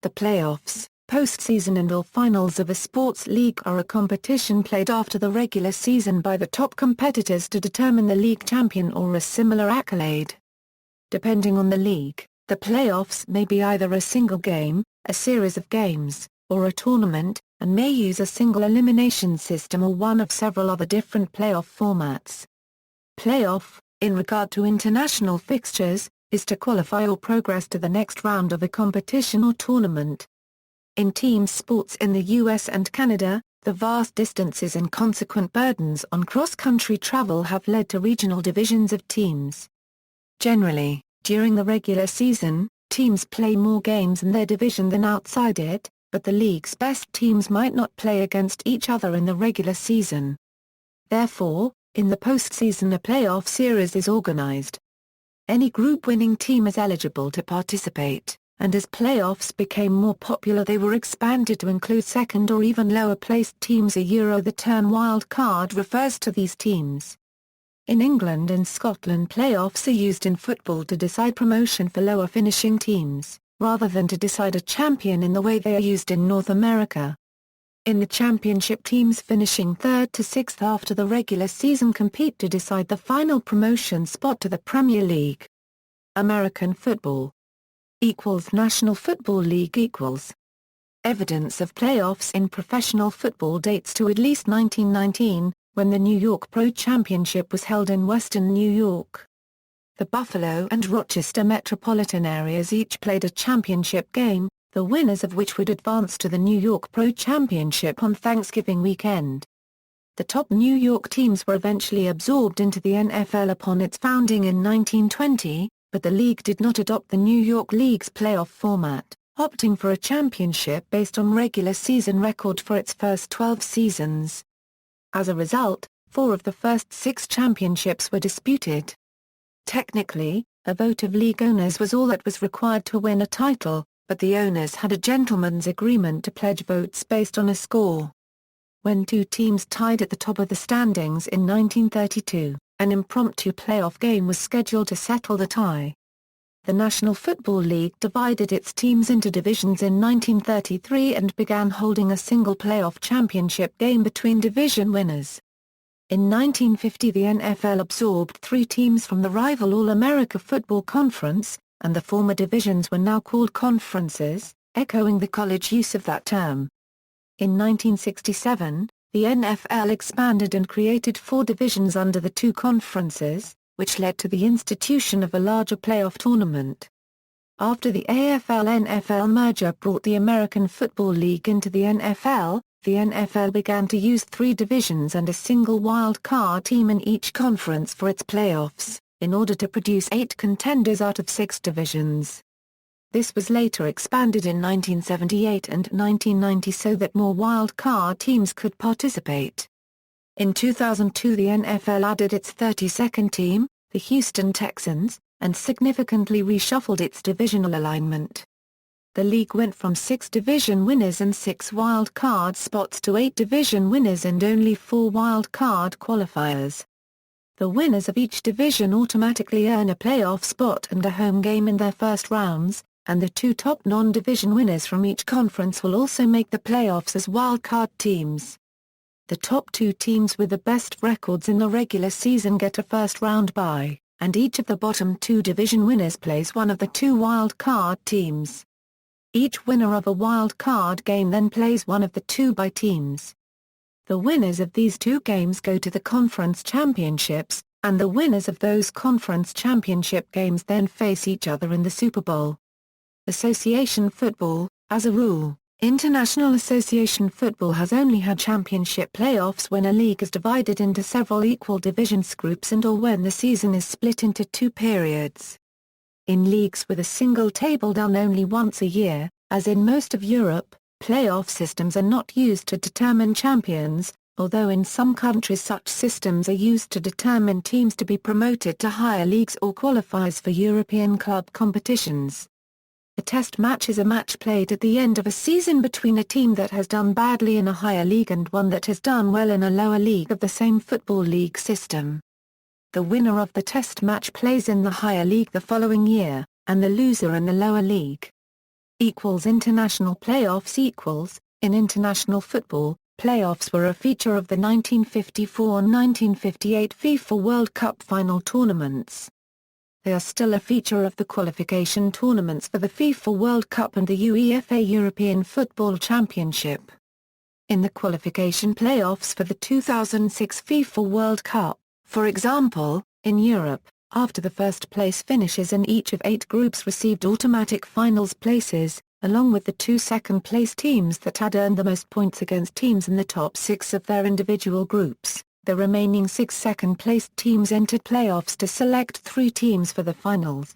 The playoffs, postseason and/or finals of a sports league are a competition played after the regular season by the top competitors to determine the league champion or a similar accolade. Depending on the league, the playoffs may be either a single game, a series of games, or a tournament, and may use a single-elimination system or one of several other different playoff formats. Playoff, in regard to international fixtures, is to qualify or progress to the next round of a competition or tournament. In team sports in the US and Canada, the vast distances and consequent burdens on cross-country travel have led to regional divisions of teams. Generally, during the regular season, teams play more games in their division than outside it, but the league's best teams might not play against each other in the regular season. Therefore, in the postseason a playoff series is organized. Any group-winning team is eligible to participate, and as playoffs became more popular they were expanded to include second or even lower-placed teams. The term wild card refers to these teams. In England and Scotland, playoffs are used in football to decide promotion for lower-finishing teams, rather than to decide a champion in the way they are used in North America. In the championship, teams finishing 3rd to 6th after the regular season compete to decide the final promotion spot to the Premier League. American football = National Football League = Evidence of playoffs in professional football dates to at least 1919, when the New York Pro Championship was held in western New York. The Buffalo and Rochester metropolitan areas each played a championship game, the winners of which would advance to the New York Pro Championship on Thanksgiving weekend. The top New York teams were eventually absorbed into the NFL upon its founding in 1920, but the league did not adopt the New York League's playoff format, opting for a championship based on regular season record for its first 12 seasons. As a result, 4 of the first 6 championships were disputed. Technically, a vote of league owners was all that was required to win a title, but the owners had a gentleman's agreement to pledge votes based on a score. When 2 teams tied at the top of the standings in 1932, an impromptu playoff game was scheduled to settle the tie. The National Football League divided its teams into divisions in 1933 and began holding a single playoff championship game between division winners. In 1950 the NFL absorbed 3 teams from the rival All-America Football Conference, and the former divisions were now called conferences, echoing the college use of that term. In 1967, the NFL expanded and created 4 divisions under the 2 conferences, which led to the institution of a larger playoff tournament. After the AFL-NFL merger brought the American Football League into the NFL began to use 3 divisions and a single wild card team in each conference for its playoffs, in order to produce 8 contenders out of 6 divisions. This was later expanded in 1978 and 1990 so that more wild card teams could participate. In 2002 the NFL added its 32nd team, the Houston Texans, and significantly reshuffled its divisional alignment. The league went from 6 division winners and 6 wild card spots to 8 division winners and only 4 wild card qualifiers. The winners of each division automatically earn a playoff spot and a home game in their first rounds, and the 2 top non-division winners from each conference will also make the playoffs as wildcard teams. The top 2 teams with the best records in the regular season get a first-round bye, and each of the bottom 2 division winners plays one of the 2 wild-card teams. Each winner of a wild-card game then plays one of the 2 bye teams. The winners of these 2 games go to the conference championships, and the winners of those conference championship games then face each other in the Super Bowl. Association football, as a rule, International Association Football has only had championship playoffs when a league is divided into several equal divisions groups and/or when the season is split into 2 periods. In leagues with a single table done only once a year, as in most of Europe, playoff systems are not used to determine champions, although in some countries such systems are used to determine teams to be promoted to higher leagues or qualifiers for European club competitions. A test match is a match played at the end of a season between a team that has done badly in a higher league and one that has done well in a lower league of the same football league system. The winner of the test match plays in the higher league the following year, and the loser in the lower league. International playoffs. In international football, playoffs were a feature of the 1954 and 1958 FIFA World Cup final tournaments. They are still a feature of the qualification tournaments for the FIFA World Cup and the UEFA European Football Championship. In the qualification playoffs for the 2006 FIFA World Cup, for example, in Europe, after the first-place finishes in each of 8 groups received automatic finals places, along with the 2 second-place teams that had earned the most points against teams in the top 6 of their individual groups, the remaining 6 second-placed teams entered playoffs to select 3 teams for the finals.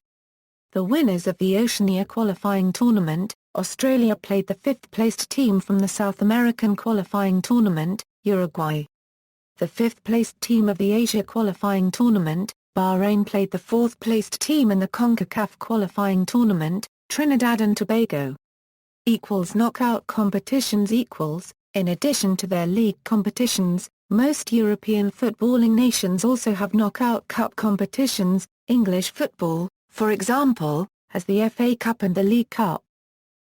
The winners of the Oceania qualifying tournament, Australia, played the 5th-placed team from the South American qualifying tournament, Uruguay. The 5th-placed team of the Asia qualifying tournament, Bahrain, played the 4th-placed team in the CONCACAF qualifying tournament, Trinidad and Tobago. Knockout competitions. In addition to their league competitions, most European footballing nations also have knockout cup competitions. English football, for example, has the FA Cup and the League Cup.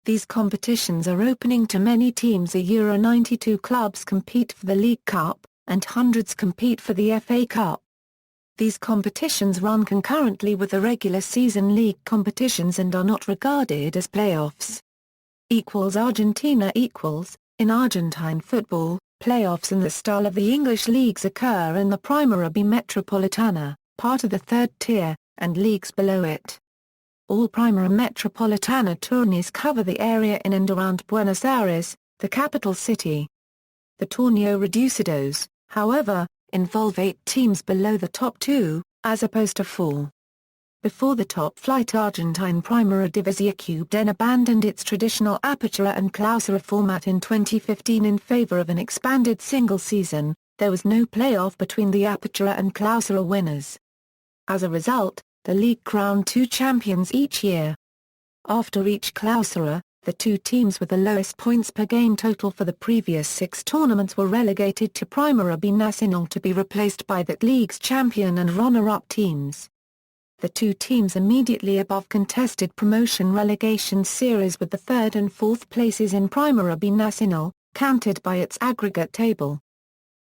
These competitions are opening to many teams. 92 clubs compete for the League Cup, and hundreds compete for the FA Cup. These competitions run concurrently with the regular season league competitions and are not regarded as playoffs. Argentina. In Argentine football, playoffs in the style of the English leagues occur in the Primera B Metropolitana, part of the 3rd tier, and leagues below it. All Primera Metropolitana tourneys cover the area in and around Buenos Aires, the capital city. The Torneo Reducidos, however, involve 8 teams below the top 2, as opposed to 4. Before the top-flight Argentine Primera División abandoned its traditional Apertura and Clausura format in 2015 in favor of an expanded single season, there was no playoff between the Apertura and Clausura winners. As a result, the league crowned 2 champions each year. After each Clausura, the 2 teams with the lowest points per game total for the previous 6 tournaments were relegated to Primera B Nacional to be replaced by that league's champion and runner-up teams. The 2 teams immediately above contested promotion-relegation series with the 3rd and 4th places in Primera B Nacional, counted by its aggregate table.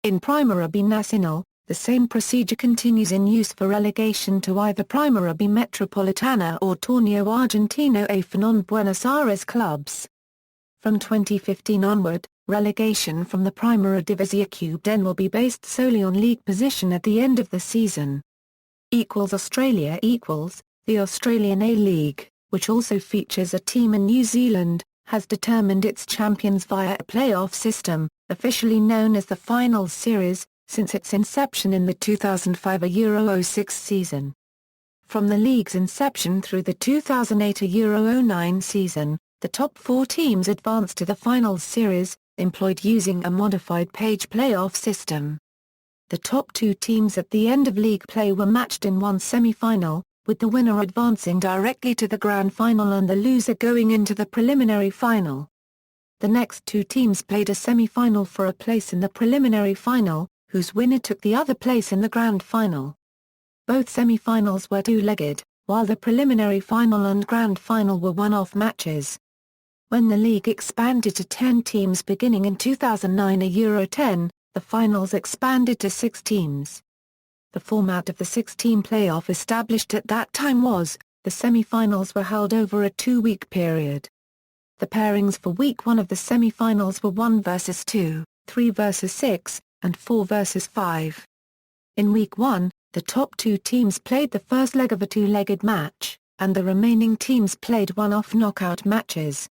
In Primera B Nacional, the same procedure continues in use for relegation to either Primera B Metropolitana or Torneo Argentino A for non-Buenos Aires clubs. From 2015 onward, relegation from the Primera División will be based solely on league position at the end of the season. Australia. The Australian A-League, which also features a team in New Zealand, has determined its champions via a playoff system, officially known as the Finals Series, since its inception in the 2005 Euro 06 season. From the league's inception through the 2008 Euro 09 season, the top 4 teams advanced to the Finals Series, employed using a modified page playoff system. The top 2 teams at the end of league play were matched in one semi-final, with the winner advancing directly to the grand final and the loser going into the preliminary final. The next 2 teams played a semi-final for a place in the preliminary final, whose winner took the other place in the grand final. Both semi-finals were 2-legged, while the preliminary final and grand final were one-off matches. When the league expanded to 10 teams beginning in 2009 Euro 10, the finals expanded to 6 teams. The format of the 6-team playoff established at that time was, the semi-finals were held over a 2-week period. The pairings for week 1 of the semi-finals were 1 versus 2, 3 versus 6, and 4 versus 5. In week 1, the top 2 teams played the first leg of a 2-legged match, and the remaining teams played one-off knockout matches.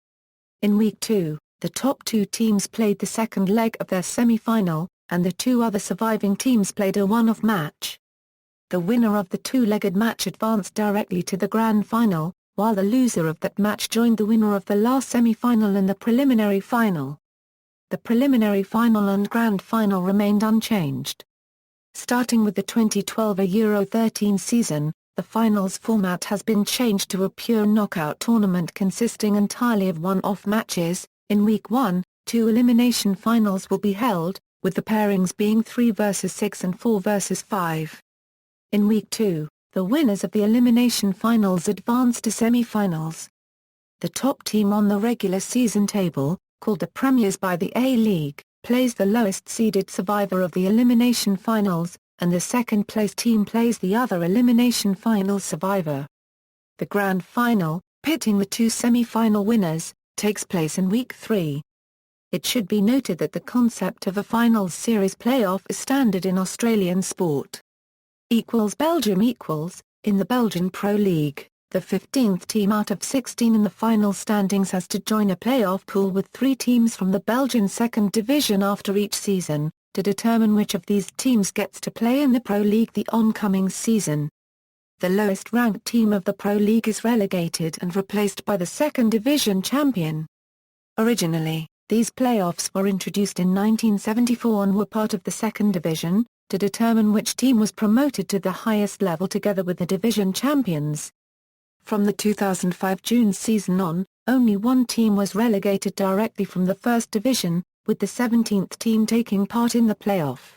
In week 2, the top 2 teams played the second leg of their semi-final, and the 2 other surviving teams played a one-off match. The winner of the 2-legged match advanced directly to the grand final, while the loser of that match joined the winner of the last semi-final in the preliminary final. The preliminary final and grand final remained unchanged. Starting with the 2012 Euro 13 season, the finals format has been changed to a pure knockout tournament consisting entirely of one-off matches. In week 1, 2 elimination finals will be held, with the pairings being 3 versus 6 and 4 versus 5. In week 2, the winners of the elimination finals advance to semi-finals. The top team on the regular season table, called the Premiers by the A-League, plays the lowest-seeded survivor of the elimination finals, and the second-place team plays the other elimination final survivor. The grand final, pitting the two semi-final winners, takes place in Week 3. It should be noted that the concept of a finals series playoff is standard in Australian sport. Belgium in the Belgian Pro League, the 15th team out of 16 in the final standings has to join a playoff pool with 3 teams from the Belgian second division after each season, to determine which of these teams gets to play in the Pro League the oncoming season. The lowest-ranked team of the Pro League is relegated and replaced by the second division champion. Originally, these playoffs were introduced in 1974 and were part of the second division, to determine which team was promoted to the highest level together with the division champions. From the 2005 June season on, only one team was relegated directly from the first division, with the 17th team taking part in the playoff.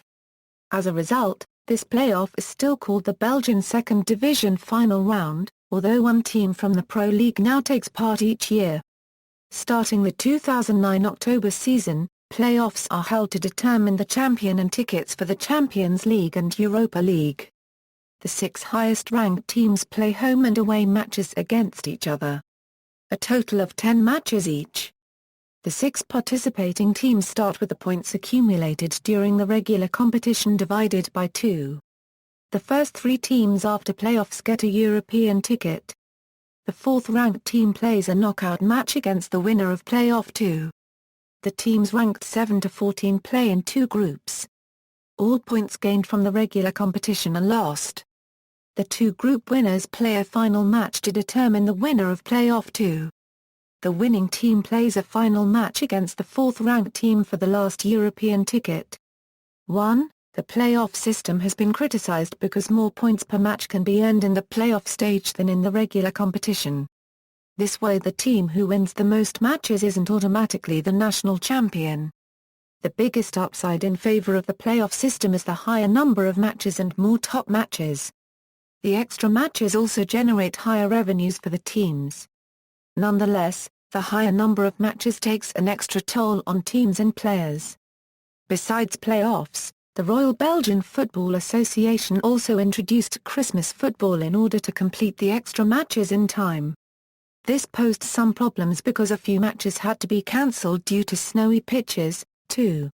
As a result, this playoff is still called the Belgian Second Division Final Round, although one team from the Pro League now takes part each year. Starting the 2009 October season, playoffs are held to determine the champion and tickets for the Champions League and Europa League. The 6 highest-ranked teams play home and away matches against each other. A total of 10 matches each. The 6 participating teams start with the points accumulated during the regular competition divided by 2. The first 3 teams after playoffs get a European ticket. The 4th-ranked team plays a knockout match against the winner of playoff 2. The teams ranked 7 to 14 play in 2 groups. All points gained from the regular competition are lost. The 2 group winners play a final match to determine the winner of playoff 2. The winning team plays a final match against the 4th-ranked team for the last European ticket. 1. The playoff system has been criticized because more points per match can be earned in the playoff stage than in the regular competition. This way the team who wins the most matches isn't automatically the national champion. The biggest upside in favor of the playoff system is the higher number of matches and more top matches. The extra matches also generate higher revenues for the teams. Nonetheless, the higher number of matches takes an extra toll on teams and players. Besides playoffs, the Royal Belgian Football Association also introduced Christmas football in order to complete the extra matches in time. This posed some problems because a few matches had to be cancelled due to snowy pitches, too.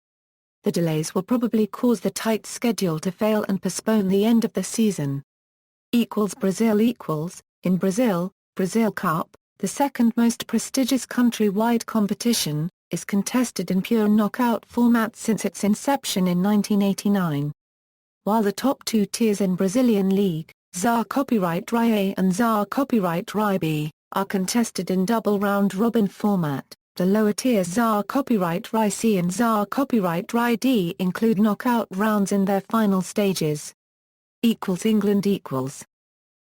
The delays will probably cause the tight schedule to fail and postpone the end of the season. Brazil in Brazil, Brazil Cup, the second most prestigious countrywide competition, is contested in pure knockout format since its inception in 1989. While the top 2 tiers in Brazilian League, ZA Copyright Rai A and ZA Copyright Rai B, are contested in double round-robin format, the lower tiers ZA Copyright Rai C and ZA Copyright Rai D include knockout rounds in their final stages. England.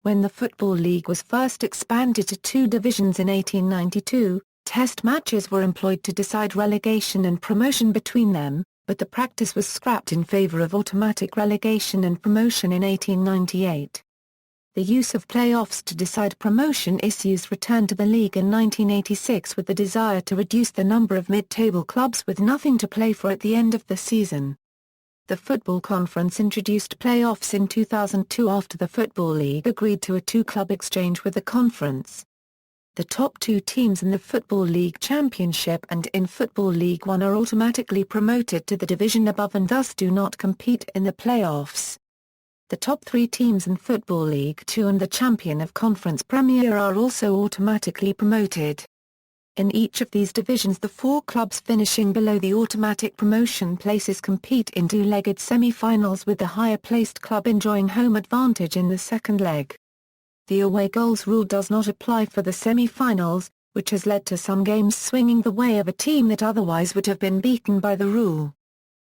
When the Football League was first expanded to 2 divisions in 1892, test matches were employed to decide relegation and promotion between them, but the practice was scrapped in favour of automatic relegation and promotion in 1898. The use of playoffs to decide promotion issues returned to the league in 1986 with the desire to reduce the number of mid-table clubs with nothing to play for at the end of the season. The Football Conference introduced playoffs in 2002 after the Football League agreed to a 2-club exchange with the conference. The top 2 teams in the Football League Championship and in Football League One are automatically promoted to the division above and thus do not compete in the playoffs. The top 3 teams in Football League Two and the champion of Conference Premier are also automatically promoted. In each of these divisions the 4 clubs finishing below the automatic promotion places compete in 2-legged semi-finals with the higher-placed club enjoying home advantage in the second leg. The away goals rule does not apply for the semi-finals, which has led to some games swinging the way of a team that otherwise would have been beaten by the rule.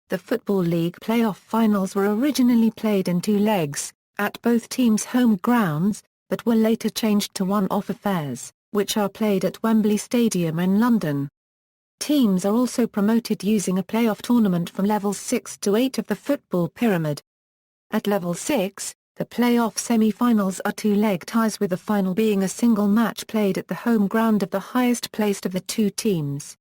The Football League playoff finals were originally played in 2 legs, at both teams' home grounds, but were later changed to one-off affairs, which are played at Wembley Stadium in London. Teams are also promoted using a playoff tournament from levels 6 to 8 of the football pyramid. At level 6, The playoff semi-finals are two-leg ties, with the final being a single match played at the home ground of the highest placed of the two teams.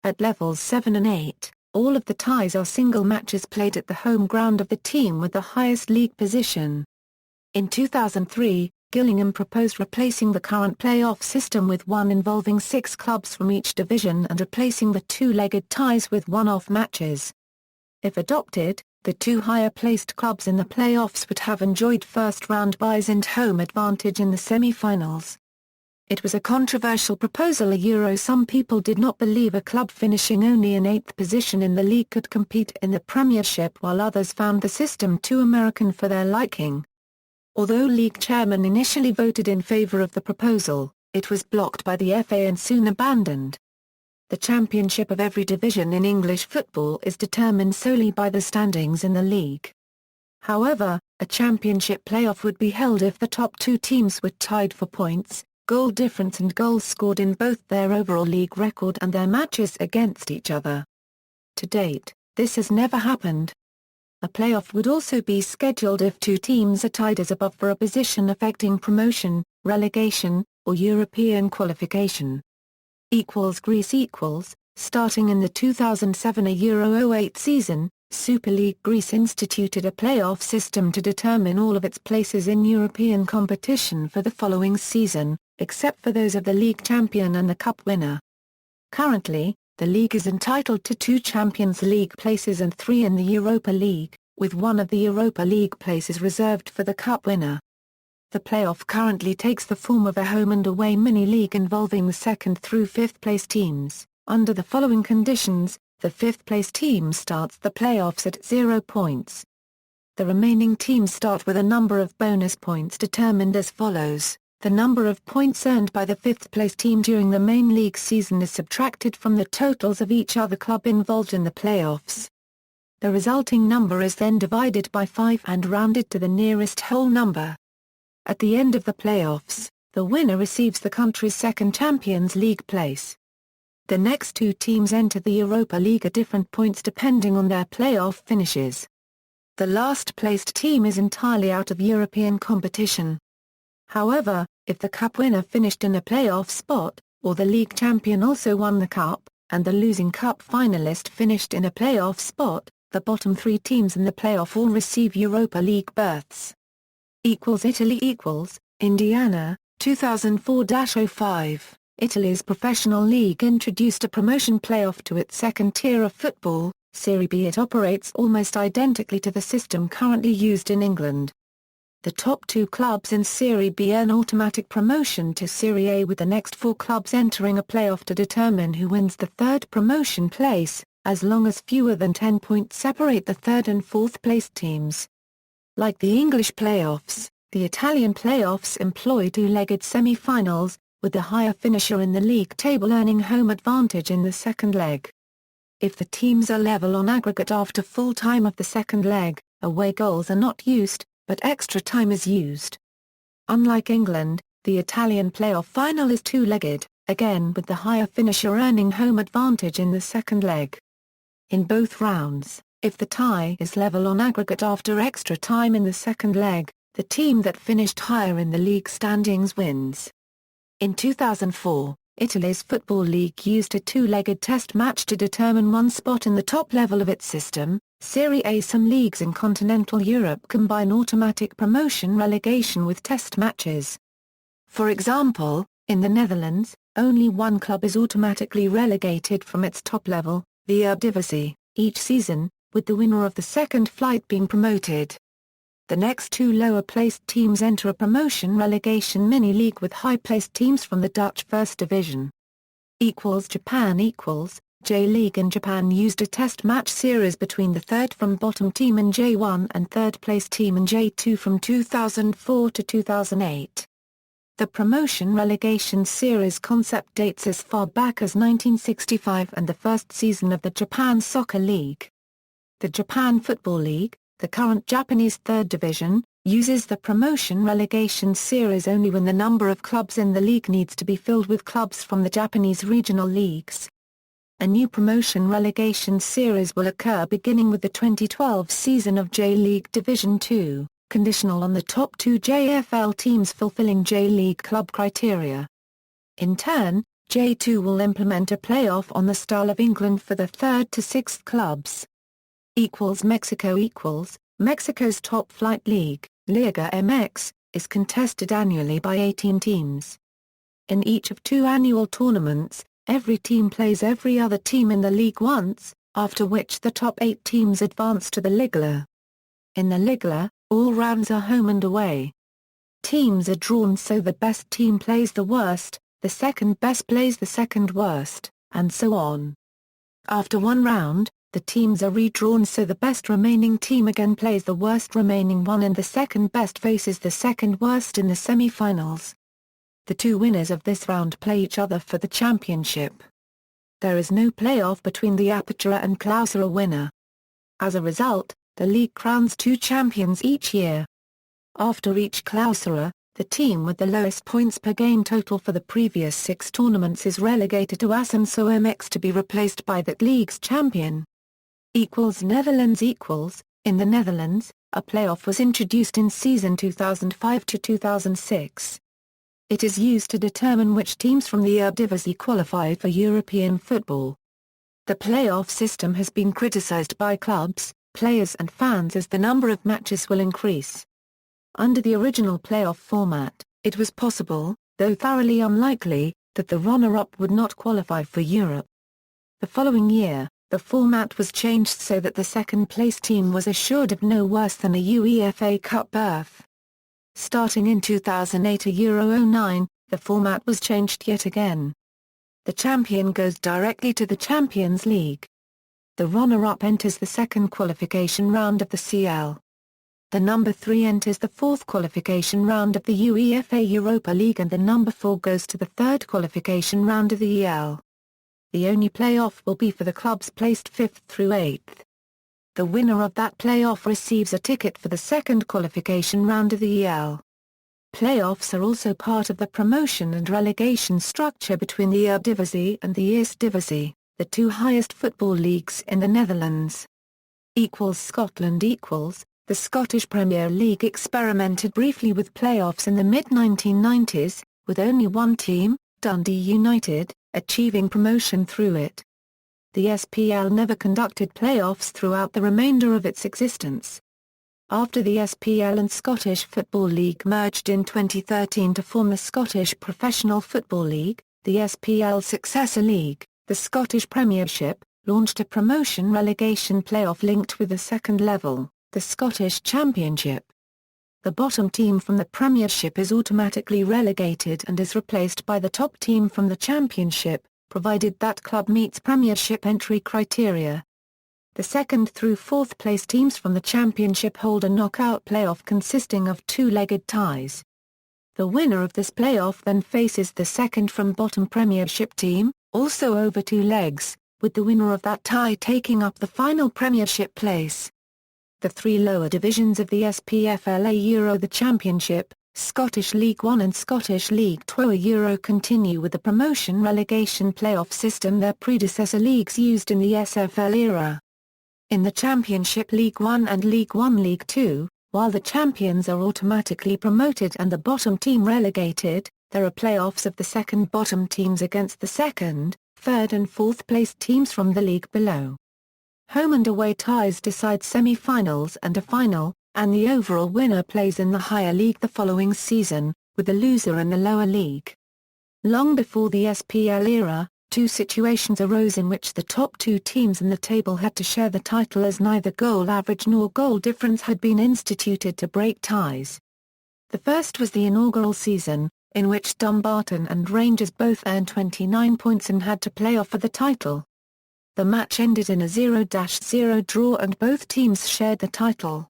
At levels 7 and 8, all of the ties are single matches played at the home ground of the team with the highest league position. In 2003, Gillingham proposed replacing the current playoff system with one involving 6 clubs from each division and replacing the two-legged ties with one-off matches. If adopted, the two higher-placed clubs in the playoffs would have enjoyed first-round byes and home advantage in the semi-finals. It was a controversial proposal. Some people did not believe a club finishing only in 8th position in the league could compete in the Premiership, while others found the system too American for their liking. Although league chairmen initially voted in favour of the proposal, it was blocked by the FA and soon abandoned. The championship of every division in English football is determined solely by the standings in the league. However, a championship playoff would be held if the top 2 teams were tied for points, goal difference and goals scored in both their overall league record and their matches against each other. To date, this has never happened. A playoff would also be scheduled if 2 teams are tied as above for a position affecting promotion, relegation, or European qualification. Greece starting in the 2007-08 season, Super League Greece instituted a playoff system to determine all of its places in European competition for the following season, except for those of the league champion and the cup winner. Currently, the league is entitled to 2 Champions League places and 3 in the Europa League, with one of the Europa League places reserved for the cup winner. The playoff currently takes the form of a home and away mini-league involving the 2nd through 5th place teams. Under the following conditions, the 5th place team starts the playoffs at 0 points. The remaining teams start with a number of bonus points determined as follows. The number of points earned by the 5th place team during the main league season is subtracted from the totals of each other club involved in the playoffs. The resulting number is then divided by 5 and rounded to the nearest whole number. At the end of the playoffs, the winner receives the country's 2nd Champions League place. The next 2 teams enter the Europa League at different points depending on their playoff finishes. The last-placed team is entirely out of European competition. However, if the cup winner finished in a playoff spot, or the league champion also won the cup, and the losing cup finalist finished in a playoff spot, the bottom 3 teams in the playoff all receive Europa League berths. Italy Indiana, 2004-05. Italy's professional league introduced a promotion playoff to its 2nd tier of football, Serie B. It operates almost identically to the system currently used in England. The top 2 clubs in Serie B earn automatic promotion to Serie A, with the next 4 clubs entering a playoff to determine who wins the 3rd promotion place, as long as fewer than 10 points separate the 3rd and 4th placed teams. Like the English playoffs, the Italian playoffs employ 2-legged semi-finals, with the higher finisher in the league table earning home advantage in the 2nd leg. If the teams are level on aggregate after full time of the 2nd leg, away goals are not used, but extra time is used. Unlike England, the Italian playoff final is 2-legged, again with the higher finisher earning home advantage in the 2nd leg. In both rounds, if the tie is level on aggregate after extra time in the 2nd leg, the team that finished higher in the league standings wins. In 2004, Italy's Football League used a 2-legged test match to determine one spot in the top level of its system, Serie A. Some leagues in continental Europe combine automatic promotion relegation with test matches. For example, in the Netherlands, only one club is automatically relegated from its top level, the Eredivisie, each season, with the winner of the 2nd flight being promoted. The next 2 lower-placed teams enter a promotion-relegation mini-league with high-placed teams from the Dutch 1st Division. Japan J-League in Japan used a test match series between the 3rd from bottom team in J1 and 3rd-place team in J2 from 2004 to 2008. The promotion-relegation series concept dates as far back as 1965 and the first season of the Japan Soccer League. The Japan Football League, the current Japanese 3rd division, uses the promotion-relegation series only when the number of clubs in the league needs to be filled with clubs from the Japanese regional leagues. A new promotion-relegation series will occur beginning with the 2012 season of J-League Division 2. conditional on the top 2 JFL teams fulfilling J-League club criteria. In turn, J2 will implement a playoff on the style of England for the 3rd to 6th clubs. Mexico Mexico's top-flight league, Liga MX, is contested annually by 18 teams. In each of 2 annual tournaments, every team plays every other team in the league once, after which the top 8 teams advance to the Liga. In the Liga, all rounds are home and away. Teams are drawn so the best team plays the worst, the second best plays the second worst, and so on. After one round, the teams are redrawn so the best remaining team again plays the worst remaining one and the second best faces the second worst in the semi-finals. The 2 winners of this round play each other for the championship. There is no playoff between the Apertura and Clausura winner. As a result, the league crowns 2 champions each year. After each Clausura, the team with the lowest points per game total for the previous 6 tournaments is relegated to Ascenso MX to be replaced by that league's champion. Netherlands In the Netherlands, a playoff was introduced in season 2005 to 2006. It is used to determine which teams from the Eredivisie qualify for European football. The playoff system has been criticized by clubs, players and fans as the number of matches will increase. Under the original playoff format, it was possible, though thoroughly unlikely, that the runner-up would not qualify for Europe. The following year, the format was changed so that the second-place team was assured of no worse than a UEFA Cup berth. Starting in 2008 to Euro 2009, the format was changed yet again. The champion goes directly to the Champions League. The runner-up enters the second qualification round of the CL. The number 3 enters the fourth qualification round of the UEFA Europa League and the number 4 goes to the third qualification round of the EL. The only playoff will be for the clubs placed 5th through 8th. The winner of that playoff receives a ticket for the second qualification round of the EL. Playoffs are also part of the promotion and relegation structure between the Eredivisie and the Eerste-Divisie, the 2 highest football leagues in the Netherlands. Scotland The Scottish Premier League experimented briefly with playoffs in the mid-1990s, with only one team, Dundee United, achieving promotion through it. The SPL never conducted playoffs throughout the remainder of its existence. After the SPL and Scottish Football League merged in 2013 to form the Scottish Professional Football League, the SPL successor league, the Scottish Premiership, launched a promotion-relegation playoff linked with the second level, the Scottish Championship. The bottom team from the Premiership is automatically relegated and is replaced by the top team from the Championship, provided that club meets Premiership entry criteria. The second through fourth place teams from the Championship hold a knockout playoff consisting of 2-legged ties. The winner of this playoff then faces the second from bottom Premiership team, also over 2 legs, with the winner of that tie taking up the final Premiership place. The 3 lower divisions of the SPFL Euro the Championship, Scottish League 1 and Scottish League 2 Euro continue with the promotion-relegation playoff system their predecessor leagues used in the SFL era. In the Championship League 1 and League 1 League 2, while the champions are automatically promoted and the bottom team relegated, there are playoffs of the second bottom teams against the second, third and fourth placed teams from the league below. Home and away ties decide semi-finals and a final, and the overall winner plays in the higher league the following season, with the loser in the lower league. Long before the SPL era, 2 situations arose in which the top 2 teams in the table had to share the title as neither goal average nor goal difference had been instituted to break ties. The first was the inaugural season, in which Dumbarton and Rangers both earned 29 points and had to play off for the title. The match ended in a 0-0 draw and both teams shared the title.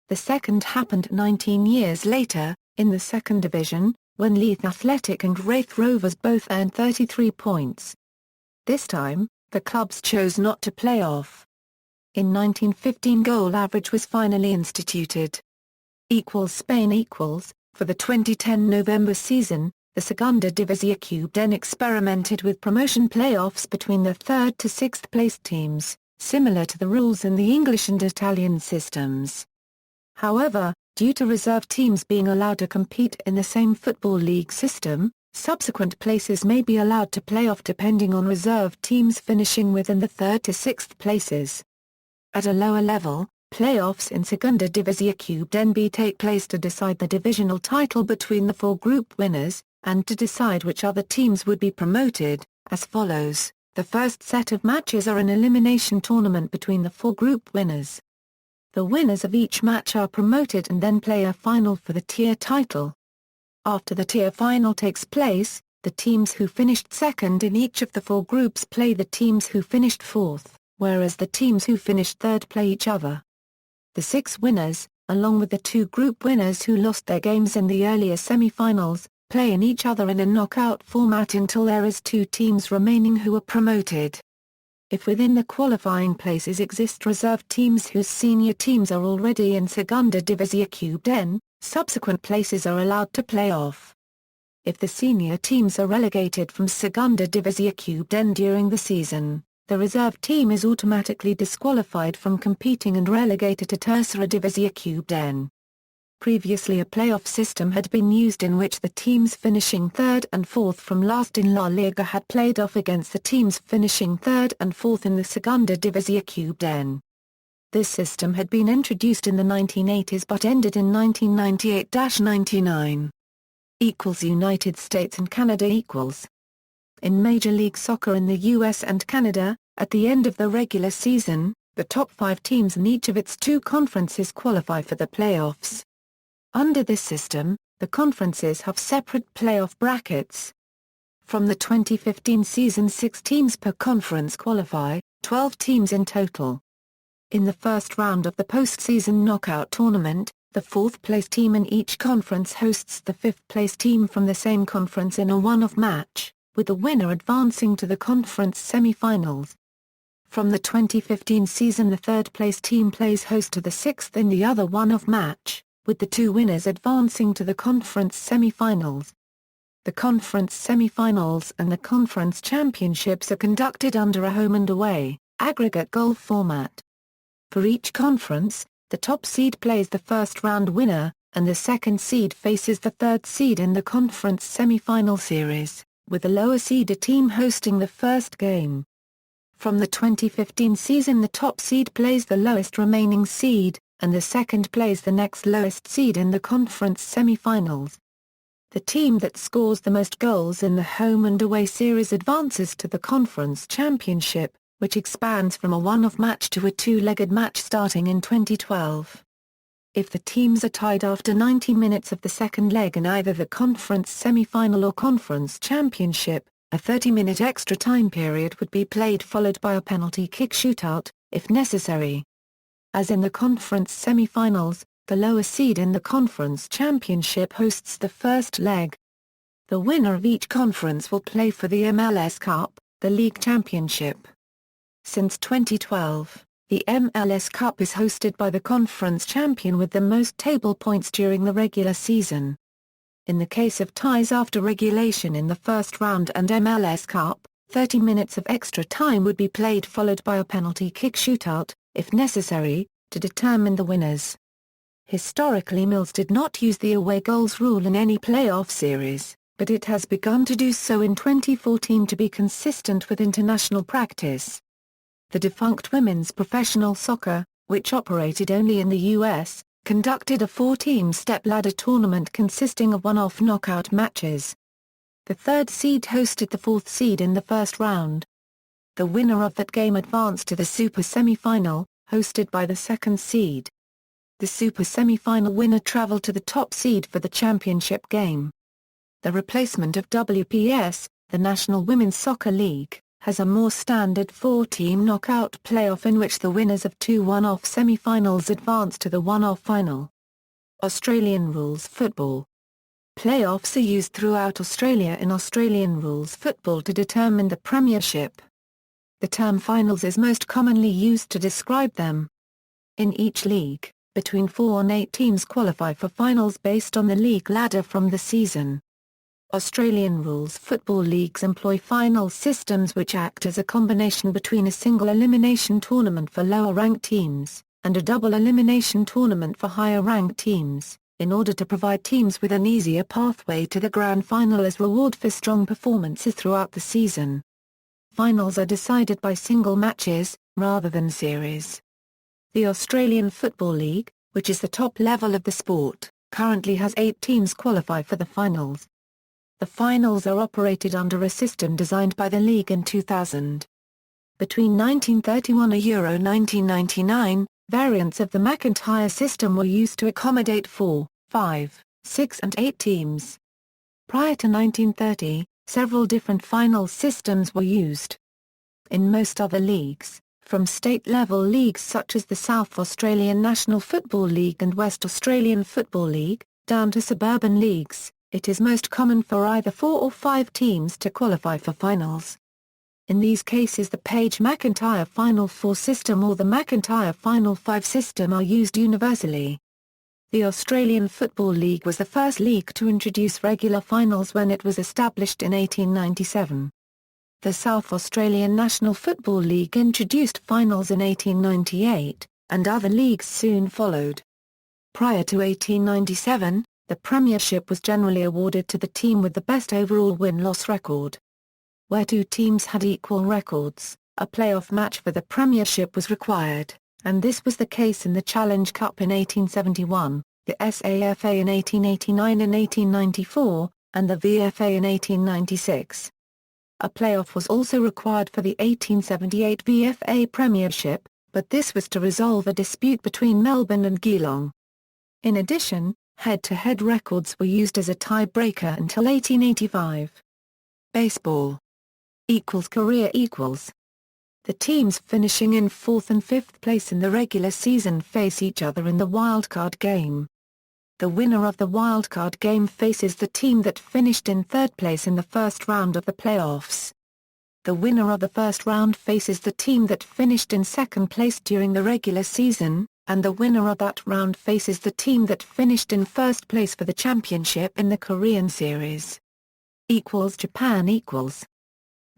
The second happened 19 years later, in the second division, when Leith Athletic and Raith Rovers both earned 33 points. This time, the clubs chose not to play off. In 1915 goal average was finally instituted. Spain For the 2010 November season, the Segunda División then experimented with promotion playoffs between the 3rd to 6th placed teams, similar to the rules in the English and Italian systems. However, Due to reserve teams being allowed to compete in the same Football League system, subsequent places may be allowed to play off depending on reserve teams finishing within the 3rd to 6th places. At a lower level, playoffs in Segunda División NB take place to decide the divisional title between the 4 group winners, and to decide which other teams would be promoted, as follows. The first set of matches are an elimination tournament between the 4 group winners. The winners of each match are promoted and then play a final for the tier title. After the tier final takes place, the teams who finished second in each of the 4 groups play the teams who finished fourth, whereas the teams who finished third play each other. The 6 winners, along with the 2 group winners who lost their games in the earlier semi-finals, play in each other in a knockout format until there is 2 teams remaining who are promoted. If within the qualifying places exist reserve teams whose senior teams are already in Segunda División N, subsequent places are allowed to play off. If the senior teams are relegated from Segunda División N during the season, the reserve team is automatically disqualified from competing and relegated to Tercera División N. Previously a playoff system had been used in which the teams finishing 3rd and 4th from last in La Liga had played off against the teams finishing 3rd and 4th in the Segunda División N. This system had been introduced in the 1980s but ended in 1998-99. United States and Canada equals. In Major League Soccer in the US and Canada, at the end of the regular season, the top 5 teams in each of its 2 conferences qualify for the playoffs. Under this system, the conferences have separate playoff brackets. From the 2015 season 6 teams per conference qualify, 12 teams in total. In the first round of the postseason knockout tournament, the 4th-place team in each conference hosts the 5th-place team from the same conference in a one-off match, with the winner advancing to the conference semi-finals. From the 2015 season the 3rd-place team plays host to the 6th in the other one-off match, with the 2 winners advancing to the conference semi-finals. The conference semi-finals and the conference championships are conducted under a home and away, aggregate goal format. For each conference, the top seed plays the first-round winner, and the second seed faces the third seed in the conference semi-final series, with the lower-seeded team hosting the first game. From the 2015 season the top seed plays the lowest remaining seed, and the second plays the next lowest seed in the conference semi-finals. The team that scores the most goals in the home and away series advances to the conference championship, which expands from a one-off match to a 2-legged match starting in 2012. If the teams are tied after 90 minutes of the second leg in either the conference semi-final or conference championship, a 30-minute extra time period would be played followed by a penalty kick shootout, if necessary. As in the conference semi-finals, the lower seed in the conference championship hosts the first leg. The winner of each conference will play for the MLS Cup, the league championship. Since 2012, the MLS Cup is hosted by the conference champion with the most table points during the regular season. In the case of ties after regulation in the first round and MLS Cup, 30 minutes of extra time would be played followed by a penalty kick shootout, if necessary, to determine the winners. Historically Mills did not use the away goals rule in any playoff series, but it has begun to do so in 2014 to be consistent with international practice. The defunct Women's Professional Soccer, which operated only in the U.S., conducted a 4-team step-ladder tournament consisting of one-off knockout matches. The third seed hosted the fourth seed in the first round. The winner of that game advanced to the Super Semi-Final, hosted by the second seed. The Super Semi-Final winner traveled to the top seed for the championship game. The replacement of WPS, the National Women's Soccer League, has a more standard 4-team knockout playoff in which the winners of 2 one-off semi-finals advance to the one-off final. Australian rules football. Playoffs are used throughout Australia in Australian rules football to determine the premiership. The term finals is most commonly used to describe them. In each league, between 4 and 8 teams qualify for finals based on the league ladder from the season. Australian rules football leagues employ final systems which act as a combination between a single-elimination tournament for lower-ranked teams, and a double elimination tournament for higher-ranked teams, in order to provide teams with an easier pathway to the grand final as reward for strong performances throughout the season. Finals are decided by single matches, rather than series. The Australian Football League, which is the top level of the sport, currently has 8 teams qualify for the finals. The finals are operated under a system designed by the league in 2000. Between 1931 and Euro 1999, variants of the McIntyre system were used to accommodate 4, 5, 6 and 8 teams. Prior to 1930, several different final systems were used. In most other leagues, from state-level leagues such as the South Australian National Football League and West Australian Football League, down to suburban leagues, it is most common for either 4 or 5 teams to qualify for finals. In these cases the Page-McIntyre Final 4 system or the McIntyre Final 5 system are used universally. The Australian Football League was the first league to introduce regular finals when it was established in 1897. The South Australian National Football League introduced finals in 1898, and other leagues soon followed. Prior to 1897, the premiership was generally awarded to the team with the best overall win-loss record. Where 2 teams had equal records, a playoff match for the premiership was required, and this was the case in the Challenge Cup in 1871, the SAFA in 1889 and 1894, and the VFA in 1896. A playoff was also required for the 1878 VFA Premiership, but this was to resolve a dispute between Melbourne and Geelong. In addition, head-to-head records were used as a tie-breaker until 1885. Baseball. Career equals. The teams finishing in 4th and 5th place in the regular season face each other in the wildcard game. The winner of the wildcard game faces the team that finished in 3rd place in the first round of the playoffs. The winner of the first round faces the team that finished in 2nd place during the regular season, and the winner of that round faces the team that finished in 1st place for the championship in the Korean series. Japan equals.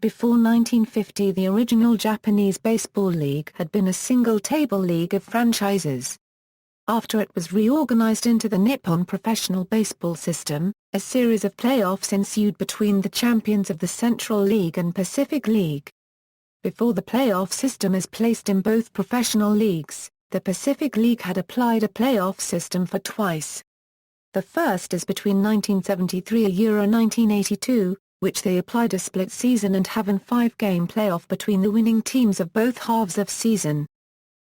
Before 1950 the original Japanese Baseball League had been a single-table league of franchises. After it was reorganized into the Nippon Professional Baseball System, a series of playoffs ensued between the champions of the Central League and Pacific League. Before the playoff system is placed in both professional leagues, the Pacific League had applied a playoff system for twice. The first is between 1973 and Euro 1982, which they applied a split season and have a 5-game playoff between the winning teams of both halves of season.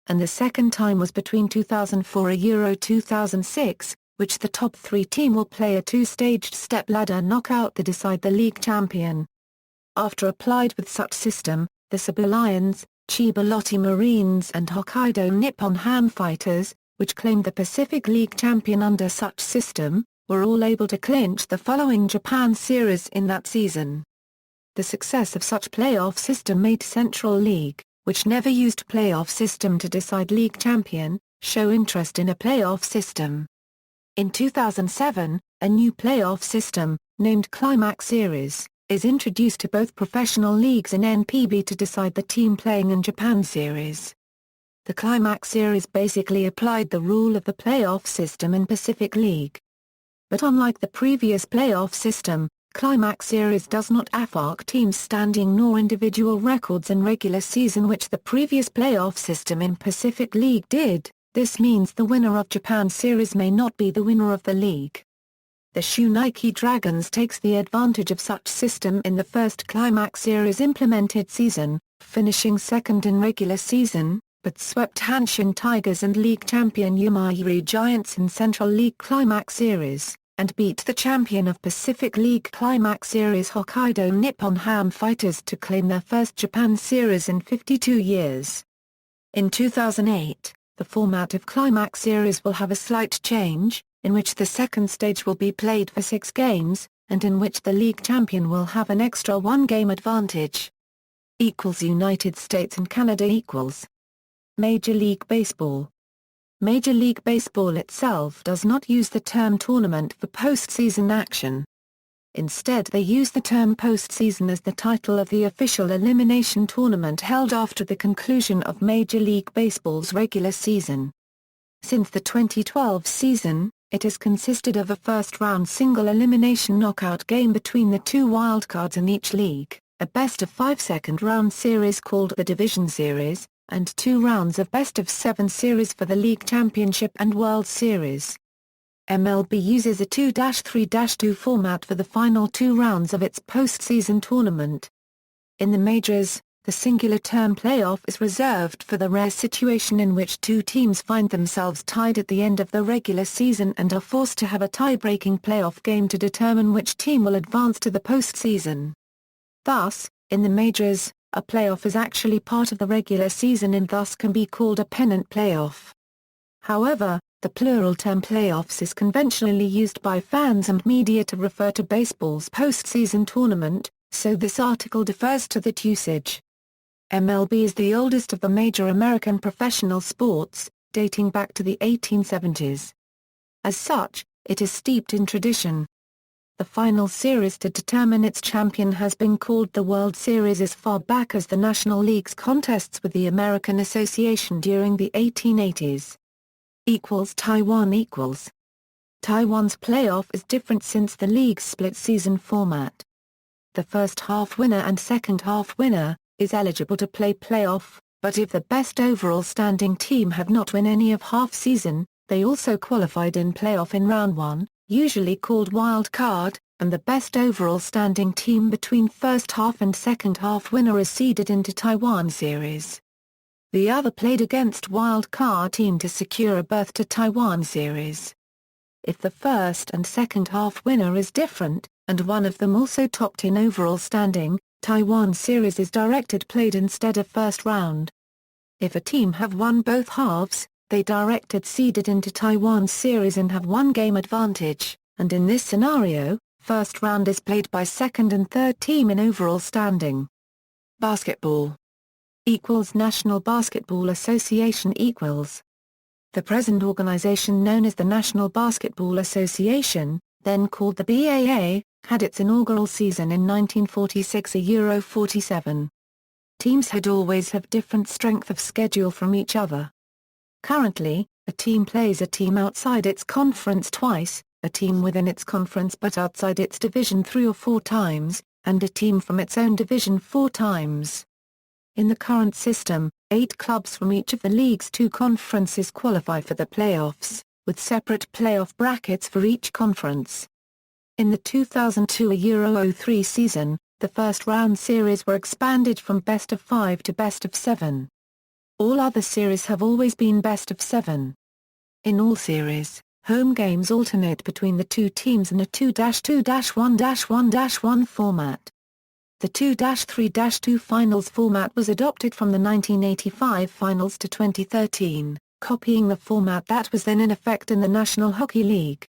And the second time was between 2004 and Euro 2006, which the top 3 team will play a 2-staged step-ladder knockout to decide the league champion. After applied with such system, the Cebu Lions, Chiba Lotte Marines and Hokkaido Nippon Ham Fighters, which claimed the Pacific League champion under such system, were all able to clinch the following Japan series in that season. The success of such playoff system made Central League, which never used playoff system to decide league champion, show interest in a playoff system. In 2007, a new playoff system, named Climax Series, is introduced to both professional leagues in NPB to decide the team playing in Japan series. The Climax Series basically applied the rule of the playoff system in Pacific League. But unlike the previous playoff system, Climax Series does not affect teams' standing nor individual records in regular season which the previous playoff system in Pacific League did. This means the winner of Japan Series may not be the winner of the league. The Shuniki Dragons takes the advantage of such system in the first Climax Series implemented season, finishing 2nd in regular season, but swept Hanshin Tigers and league champion Yomiuri Giants in Central League Climax Series, and beat the champion of Pacific League Climax Series Hokkaido Nippon Ham Fighters to claim their first Japan Series in 52 years. In 2008, the format of Climax Series will have a slight change, in which the second stage will be played for 6 games, and in which the league champion will have an extra 1-game advantage. United States and Canada equals. Major League Baseball. Major League Baseball itself does not use the term tournament for postseason action. Instead they use the term postseason as the title of the official elimination tournament held after the conclusion of Major League Baseball's regular season. Since the 2012 season, it has consisted of a first-round single-elimination knockout game between the two wildcards in each league, a best-of-5 second-round series called the Division Series, and 2 rounds of best-of-7 series for the League Championship and World Series. MLB uses a 2-3-2 format for the final 2 rounds of its postseason tournament. In the majors, the singular term playoff is reserved for the rare situation in which 2 teams find themselves tied at the end of the regular season and are forced to have a tie-breaking playoff game to determine which team will advance to the postseason. Thus, in the majors, a playoff is actually part of the regular season and thus can be called a pennant playoff. However, the plural term playoffs is conventionally used by fans and media to refer to baseball's postseason tournament, so this article defers to that usage. MLB is the oldest of the major American professional sports, dating back to the 1870s. As such, it is steeped in tradition. The final series to determine its champion has been called the World Series as far back as the National League's contests with the American Association during the 1880s. Taiwan Taiwan's playoff is different since the league's split-season format. The first-half winner and second-half winner is eligible to play playoff, but if the best overall standing team have not won any of half-season, they also qualified in playoff in round 1, usually called wild card, and the best overall standing team between first-half and second-half winner is seeded into Taiwan Series. The other played against wild card team to secure a berth to Taiwan Series. If the first and second half winner is different, and one of them also topped in overall standing, Taiwan Series is directed played instead of first round. If a team have won both halves, they directed seeded into Taiwan Series and have 1 game advantage, and in this scenario, first round is played by second and third team in overall standing. Basketball National Basketball Association The present organization known as the National Basketball Association, then called the BAA, had its inaugural season in 1946 a 47. Teams had always have different strength of schedule from each other. Currently, a team plays a team outside its conference twice, a team within its conference but outside its division 3 or 4 times, and a team from its own division 4 times. In the current system, 8 clubs from each of the league's 2 conferences qualify for the playoffs, with separate playoff brackets for each conference. In the 2002-03 season, the first-round series were expanded from best-of-5 to best-of-7. All other series have always been best-of-7. In all series, home games alternate between the 2 teams in a 2-2-1-1-1 format. The 2-3-2 finals format was adopted from the 1985 finals to 2013, copying the format that was then in effect in the National Hockey League.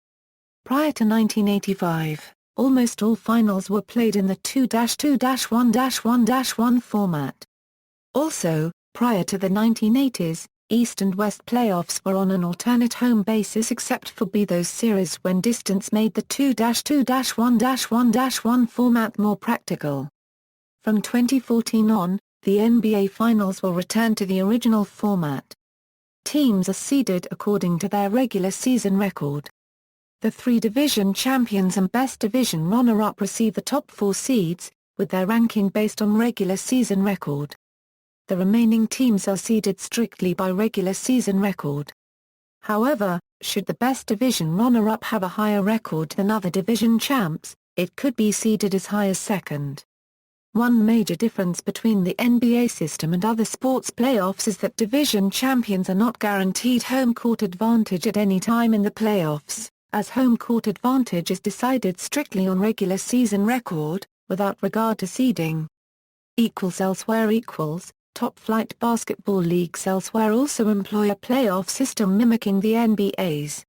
Prior to 1985, almost all finals were played in the 2-2-1-1-1 format. Also, prior to the 1980s, East and West playoffs were on an alternate home basis except for those series when distance made the 2-2-1-1-1 format more practical. From 2014 on, the NBA Finals will return to the original format. Teams are seeded according to their regular season record. The 3 division champions and best division runner-up receive the top 4 seeds, with their ranking based on regular season record. The remaining teams are seeded strictly by regular season record. However, should the best division runner-up have a higher record than other division champs, it could be seeded as high as second. One major difference between the NBA system and other sports playoffs is that division champions are not guaranteed home court advantage at any time in the playoffs, as home court advantage is decided strictly on regular season record, without regard to seeding. Elsewhere top-flight basketball leagues elsewhere also employ a playoff system mimicking the NBA's.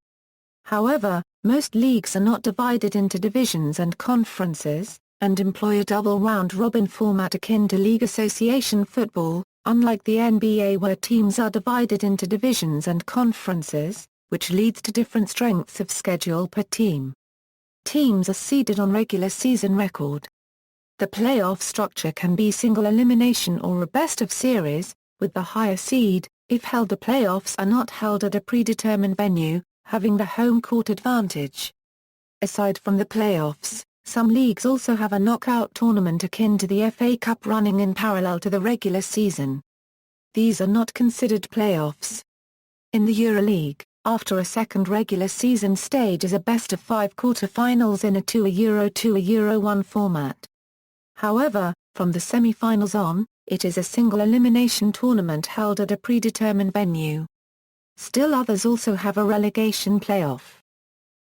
However, most leagues are not divided into divisions and conferences, and employ a double round-robin format akin to League Association football, unlike the NBA where teams are divided into divisions and conferences, which leads to different strengths of schedule per team. Teams are seeded on regular season record. The playoff structure can be single elimination or a best of series, with the higher seed, if held. The playoffs are not held at a predetermined venue, having the home court advantage. Aside from the playoffs, some leagues also have a knockout tournament akin to the FA Cup running in parallel to the regular season. These are not considered playoffs. In the EuroLeague, after a second regular season stage is a best-of-5 quarter-finals in a 2-1 format. However, from the semi-finals on, it is a single-elimination tournament held at a predetermined venue. Still others also have a relegation playoff.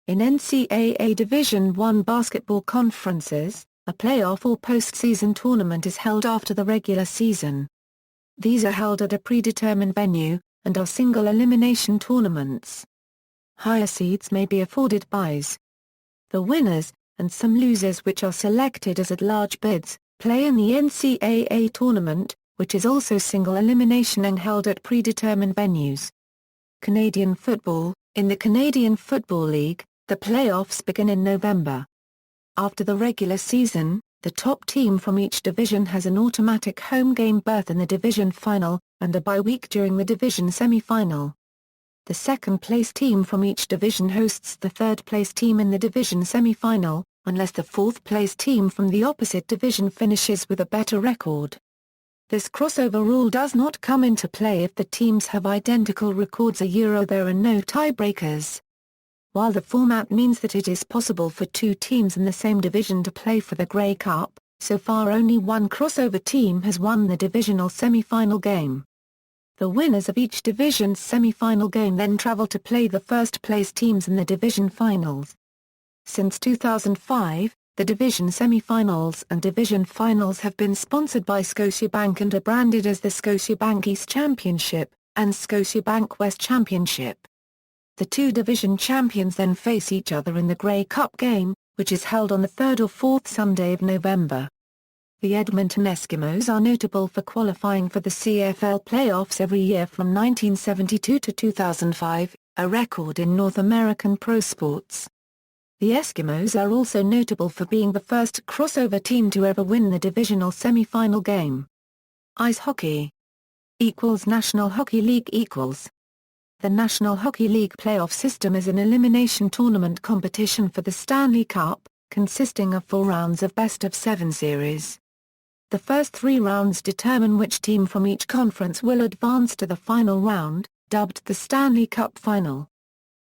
In NCAA Division I basketball conferences, a playoff or postseason tournament is held after the regular season. These are held at a predetermined venue, and are single-elimination tournaments. Higher seeds may be afforded byes. The winners, and some losers which are selected as at-large bids, play in the NCAA tournament, which is also single-elimination and held at predetermined venues. Canadian football. In the Canadian Football League, the playoffs begin in November. After the regular season, the top team from each division has an automatic home game berth in the division final, and a bye week during the division semi-final. The second-place team from each division hosts the third-place team in the division semi-final, unless the fourth-place team from the opposite division finishes with a better record. This crossover rule does not come into play if the teams have identical records. There are no tiebreakers. While the format means that it is possible for two teams in the same division to play for the Grey Cup, so far only one crossover team has won the divisional semi-final game. The winners of each division's semi-final game then travel to play the first-place teams in the division finals. Since 2005, the division semi-finals and division finals have been sponsored by Scotiabank and are branded as the Scotiabank East Championship and Scotiabank West Championship. The two division champions then face each other in the Grey Cup game, which is held on the third or fourth Sunday of November. The Edmonton Eskimos are notable for qualifying for the CFL playoffs every year from 1972 to 2005, a record in North American pro sports. The Eskimos are also notable for being the first crossover team to ever win the divisional semi-final game. Ice hockey. National Hockey League. The National Hockey League playoff system is an elimination tournament competition for the Stanley Cup, consisting of 4 rounds of best-of-7 series. The first 3 rounds determine which team from each conference will advance to the final round, dubbed the Stanley Cup Final.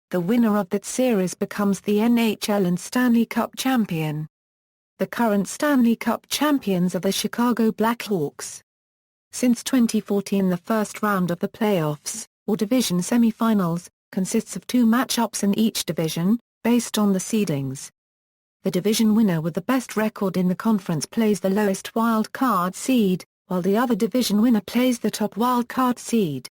The winner of that series becomes the NHL and Stanley Cup champion. The current Stanley Cup champions are the Chicago Blackhawks. Since 2014, the first round of the playoffs, or division semi-finals, consists of 2 matchups in each division, based on the seedings. The division winner with the best record in the conference plays the lowest wild card seed, while the other division winner plays the top wild card seed.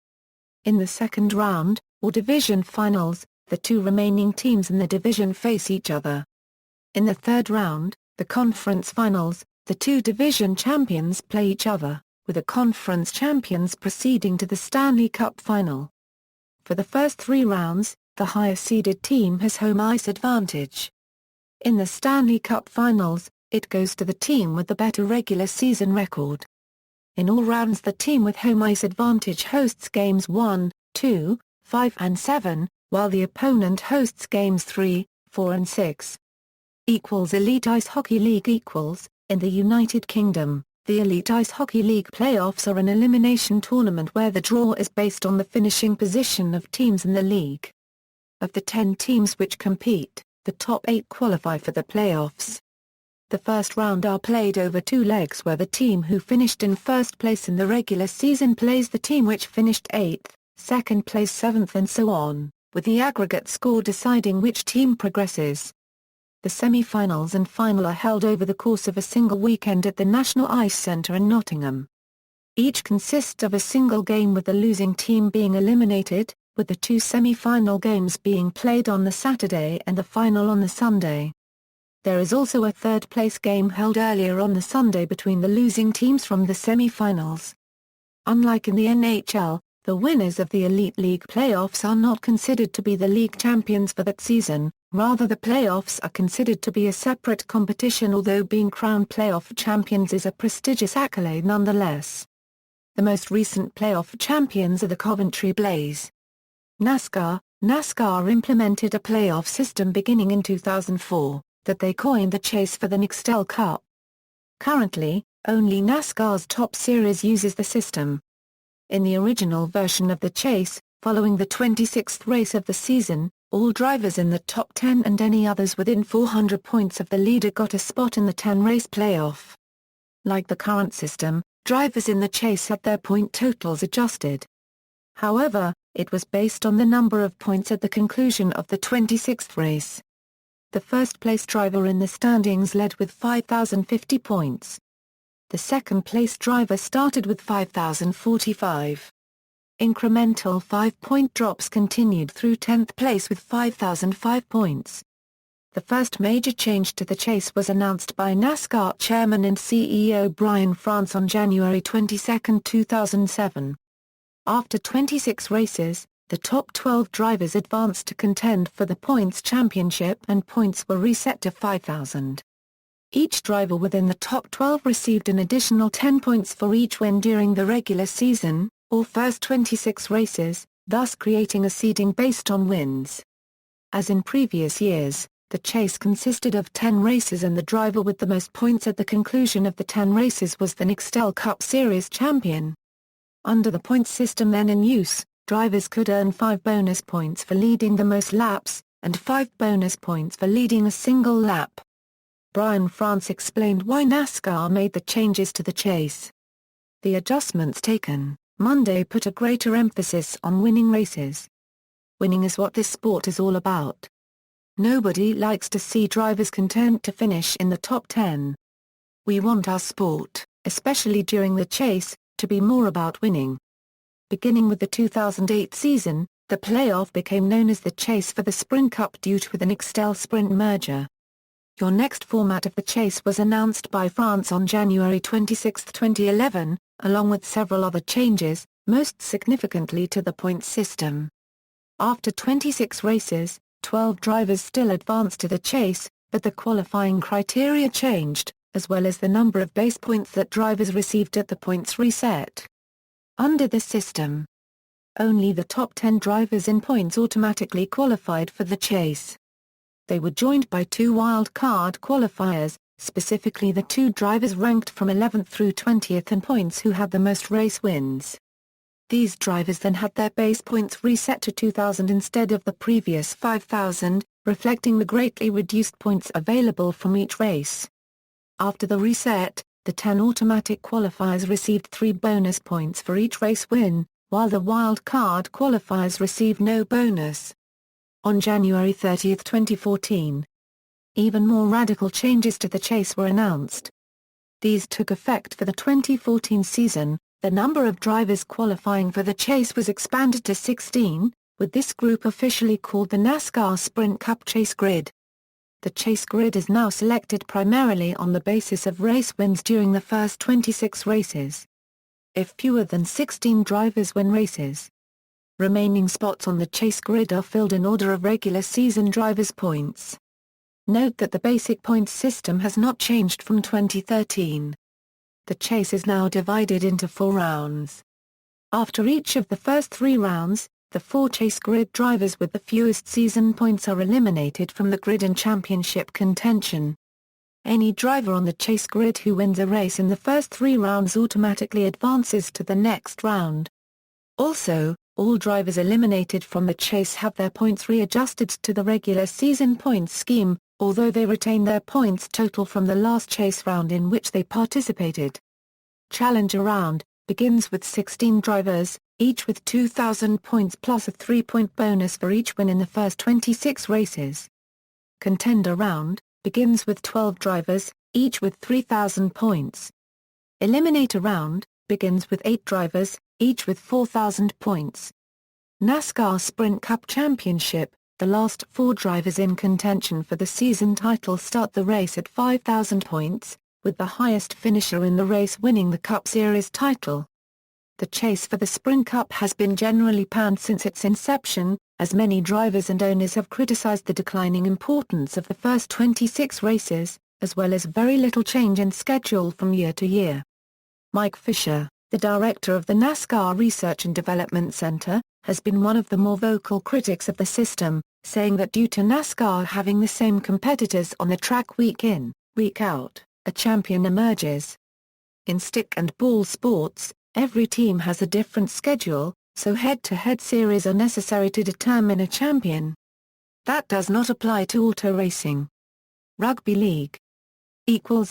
In the second round, or division finals, the 2 remaining teams in the division face each other. In the third round, the conference finals, the 2 division champions play each other, with the conference champions proceeding to the Stanley Cup Final. For the first 3 rounds, the higher-seeded team has home ice advantage. In the Stanley Cup Finals, it goes to the team with the better regular season record. In all rounds, the team with home ice advantage hosts games 1, 2, 5 and 7, while the opponent hosts games 3, 4 and 6. Elite Ice Hockey League. In the United Kingdom, the Elite Ice Hockey League playoffs are an elimination tournament where the draw is based on the finishing position of teams in the league. Of the 10 teams which compete, the top 8 qualify for the playoffs. The first round are played over 2 legs where the team who finished in first place in the regular season plays the team which finished 8th, second place 7th and so on, with the aggregate score deciding which team progresses. The semi-finals and final are held over the course of a single weekend at the National Ice Centre in Nottingham. Each consists of a single game with the losing team being eliminated, with the 2 semi-final games being played on the Saturday and the final on the Sunday. There is also a third-place game held earlier on the Sunday between the losing teams from the semi-finals. Unlike in the NHL, the winners of the Elite League playoffs are not considered to be the league champions for that season, Rather, the playoffs are considered to be a separate competition, although being crowned playoff champions is a prestigious accolade nonetheless. The most recent playoff champions are the Coventry Blaze. NASCAR implemented a playoff system beginning in 2004, that they coined the chase for the Nextel Cup. Currently, only NASCAR's Top Series uses the system. In the original version of the chase, following the 26th race of the season, all drivers in the top 10 and any others within 400 points of the leader got a spot in the 10-race playoff. Like the current system, drivers in the chase had their point totals adjusted. However, it was based on the number of points at the conclusion of the 26th race. The first-place driver in the standings led with 5,050 points. The second-place driver started with 5,045. Incremental 5-point drops continued through 10th place with 5,005 points. The first major change to the chase was announced by NASCAR Chairman and CEO Brian France on January 22, 2007. After 26 races, the top 12 drivers advanced to contend for the points championship and points were reset to 5,000. Each driver within the top 12 received an additional 10 points for each win during the regular season, or first 26 races, thus creating a seeding based on wins. As in previous years, the chase consisted of 10 races and the driver with the most points at the conclusion of the 10 races was the Nextel Cup Series champion. Under the points system then in use, drivers could earn 5 bonus points for leading the most laps, and 5 bonus points for leading a single lap. Brian France explained why NASCAR made the changes to the chase. The adjustments taken Monday put a greater emphasis on winning races. Winning is what this sport is all about. Nobody likes to see drivers content to finish in the top 10. We want our sport, especially during the chase, to be more about winning. Beginning with the 2008 season, the playoff became known as the Chase for the Sprint Cup due to the Nextel Sprint merger. Your next format of the chase was announced by France on January 26, 2011, along with several other changes, most significantly to the points system. After 26 races, 12 drivers still advanced to the chase, but the qualifying criteria changed, as well as the number of base points that drivers received at the points reset. Under this system, only the top 10 drivers in points automatically qualified for the chase. They were joined by 2 wild card qualifiers, specifically the 2 drivers ranked from 11th through 20th in points who had the most race wins. These drivers then had their base points reset to 2,000 instead of the previous 5,000, reflecting the greatly reduced points available from each race. After the reset, the 10 automatic qualifiers received 3 bonus points for each race win, while the wild card qualifiers received no bonus. On January 30, 2014, even more radical changes to the chase were announced. These took effect for the 2014 season. The number of drivers qualifying for the chase was expanded to 16, with this group officially called the NASCAR Sprint Cup Chase Grid. The chase grid is now selected primarily on the basis of race wins during the first 26 races. If fewer than 16 drivers win races, remaining spots on the chase grid are filled in order of regular season drivers' points. Note that the basic points system has not changed from 2013. The chase is now divided into 4 rounds. After each of the first 3 rounds, the 4 chase grid drivers with the fewest season points are eliminated from the grid in championship contention. Any driver on the chase grid who wins a race in the first 3 rounds automatically advances to the next round. Also, all drivers eliminated from the chase have their points readjusted to the regular season points scheme, although they retain their points total from the last chase round in which they participated. Challenger round begins with 16 drivers, each with 2,000 points plus a 3-point bonus for each win in the first 26 races. Contender round begins with 12 drivers, each with 3,000 points. Eliminator round begins with 8 drivers, each with 4,000 points. NASCAR Sprint Cup Championship, the last 4 drivers in contention for the season title start the race at 5,000 points, with the highest finisher in the race winning the Cup Series title. The chase for the Sprint Cup has been generally panned since its inception, as many drivers and owners have criticized the declining importance of the first 26 races, as well as very little change in schedule from year to year. Mike Fisher, the director of the NASCAR Research and Development Center, has been one of the more vocal critics of the system, saying that due to NASCAR having the same competitors on the track week in, week out, a champion emerges. In stick and ball sports, every team has a different schedule, so head-to-head series are necessary to determine a champion. That does not apply to auto racing. Rugby League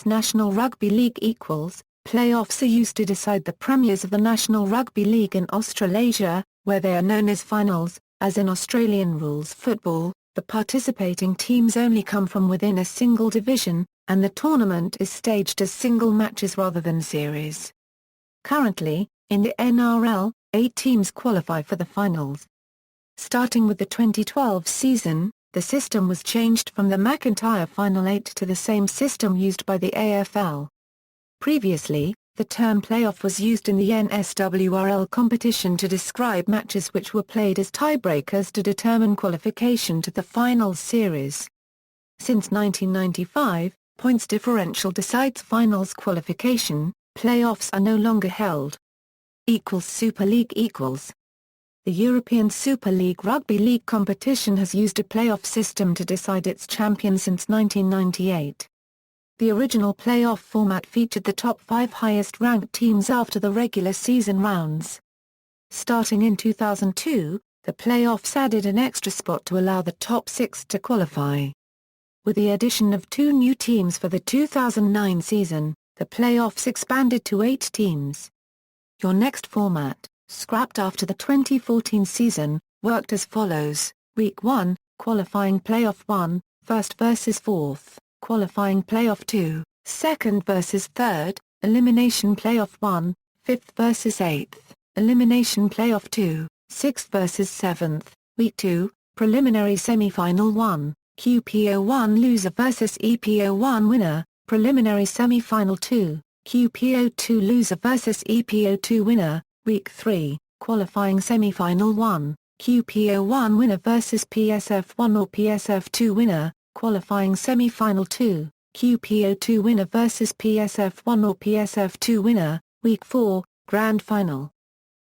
National Rugby League playoffs are used to decide the premiers of the National Rugby League in Australasia, where they are known as finals. As in Australian rules football, the participating teams only come from within a single division, and the tournament is staged as single matches rather than series. Currently, in the NRL, 8 teams qualify for the finals. Starting with the 2012 season, the system was changed from the McIntyre Final 8 to the same system used by the AFL. Previously, the term playoff was used in the NSWRL competition to describe matches which were played as tiebreakers to determine qualification to the finals series. Since 1995, points differential decides finals qualification. Playoffs are no longer held. Super League The European Super League rugby league competition has used a playoff system to decide its champion since 1998. The original playoff format featured the top 5 highest-ranked teams after the regular season rounds. Starting in 2002, the playoffs added an extra spot to allow the top 6 to qualify. With the addition of 2 new teams for the 2009 season, the playoffs expanded to 8 teams. Your next format, scrapped after the 2014 season, worked as follows: Week 1, qualifying playoff 1, first versus fourth, qualifying playoff 2, second versus third, elimination playoff 1, fifth versus eighth, elimination playoff 2, sixth versus seventh, week 2, preliminary semi-final 1, QPO1 loser versus EPO1 winner, preliminary semi-final 2, QPO2 loser versus EPO2 winner, week 3, qualifying semi-final 1, QPO1 winner versus PSF1 or PSF2 winner, qualifying semi-final 2, QPO2 winner versus PSF1 or PSF2 winner, week 4, grand final.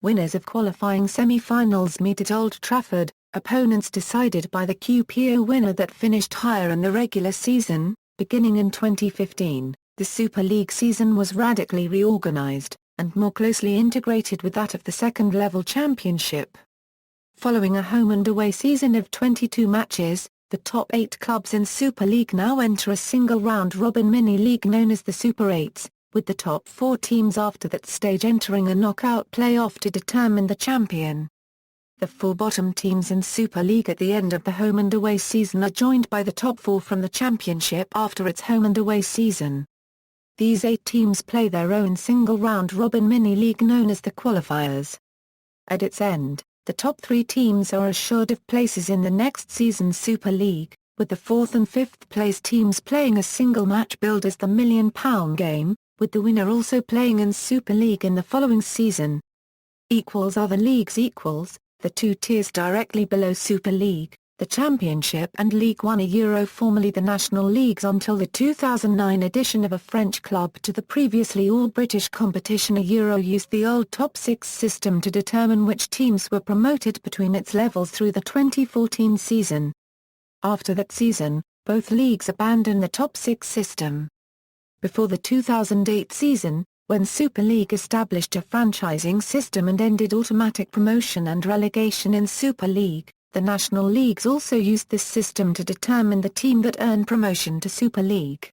Winners of qualifying semi-finals meet at Old Trafford, opponents decided by the QPO winner that finished higher in the regular season. Beginning in 2015, the Super League season was radically reorganized, and more closely integrated with that of the second-level championship. Following a home and away season of 22 matches, the top 8 clubs in Super League now enter a single round-robin mini-league known as the Super 8s, with the top 4 teams after that stage entering a knockout playoff to determine the champion. The 4 bottom teams in Super League at the end of the home and away season are joined by the top 4 from the championship after its home and away season. These 8 teams play their own single round-robin mini-league known as the qualifiers. At its end, the top 3 teams are assured of places in the next season's Super League, with the 4th and 5th place teams playing a single match billed as the £1 Million game, with the winner also playing in Super League in the following season. Are the league's equals, the 2 tiers directly below Super League, the Championship and League One formerly the National Leagues until the 2009 addition of a French club to the previously all-British competition. Used the old top 6 system to determine which teams were promoted between its levels through the 2014 season. After that season, both leagues abandoned the top 6 system. Before the 2008 season, when Super League established a franchising system and ended automatic promotion and relegation in Super League, the National Leagues also used this system to determine the team that earned promotion to Super League.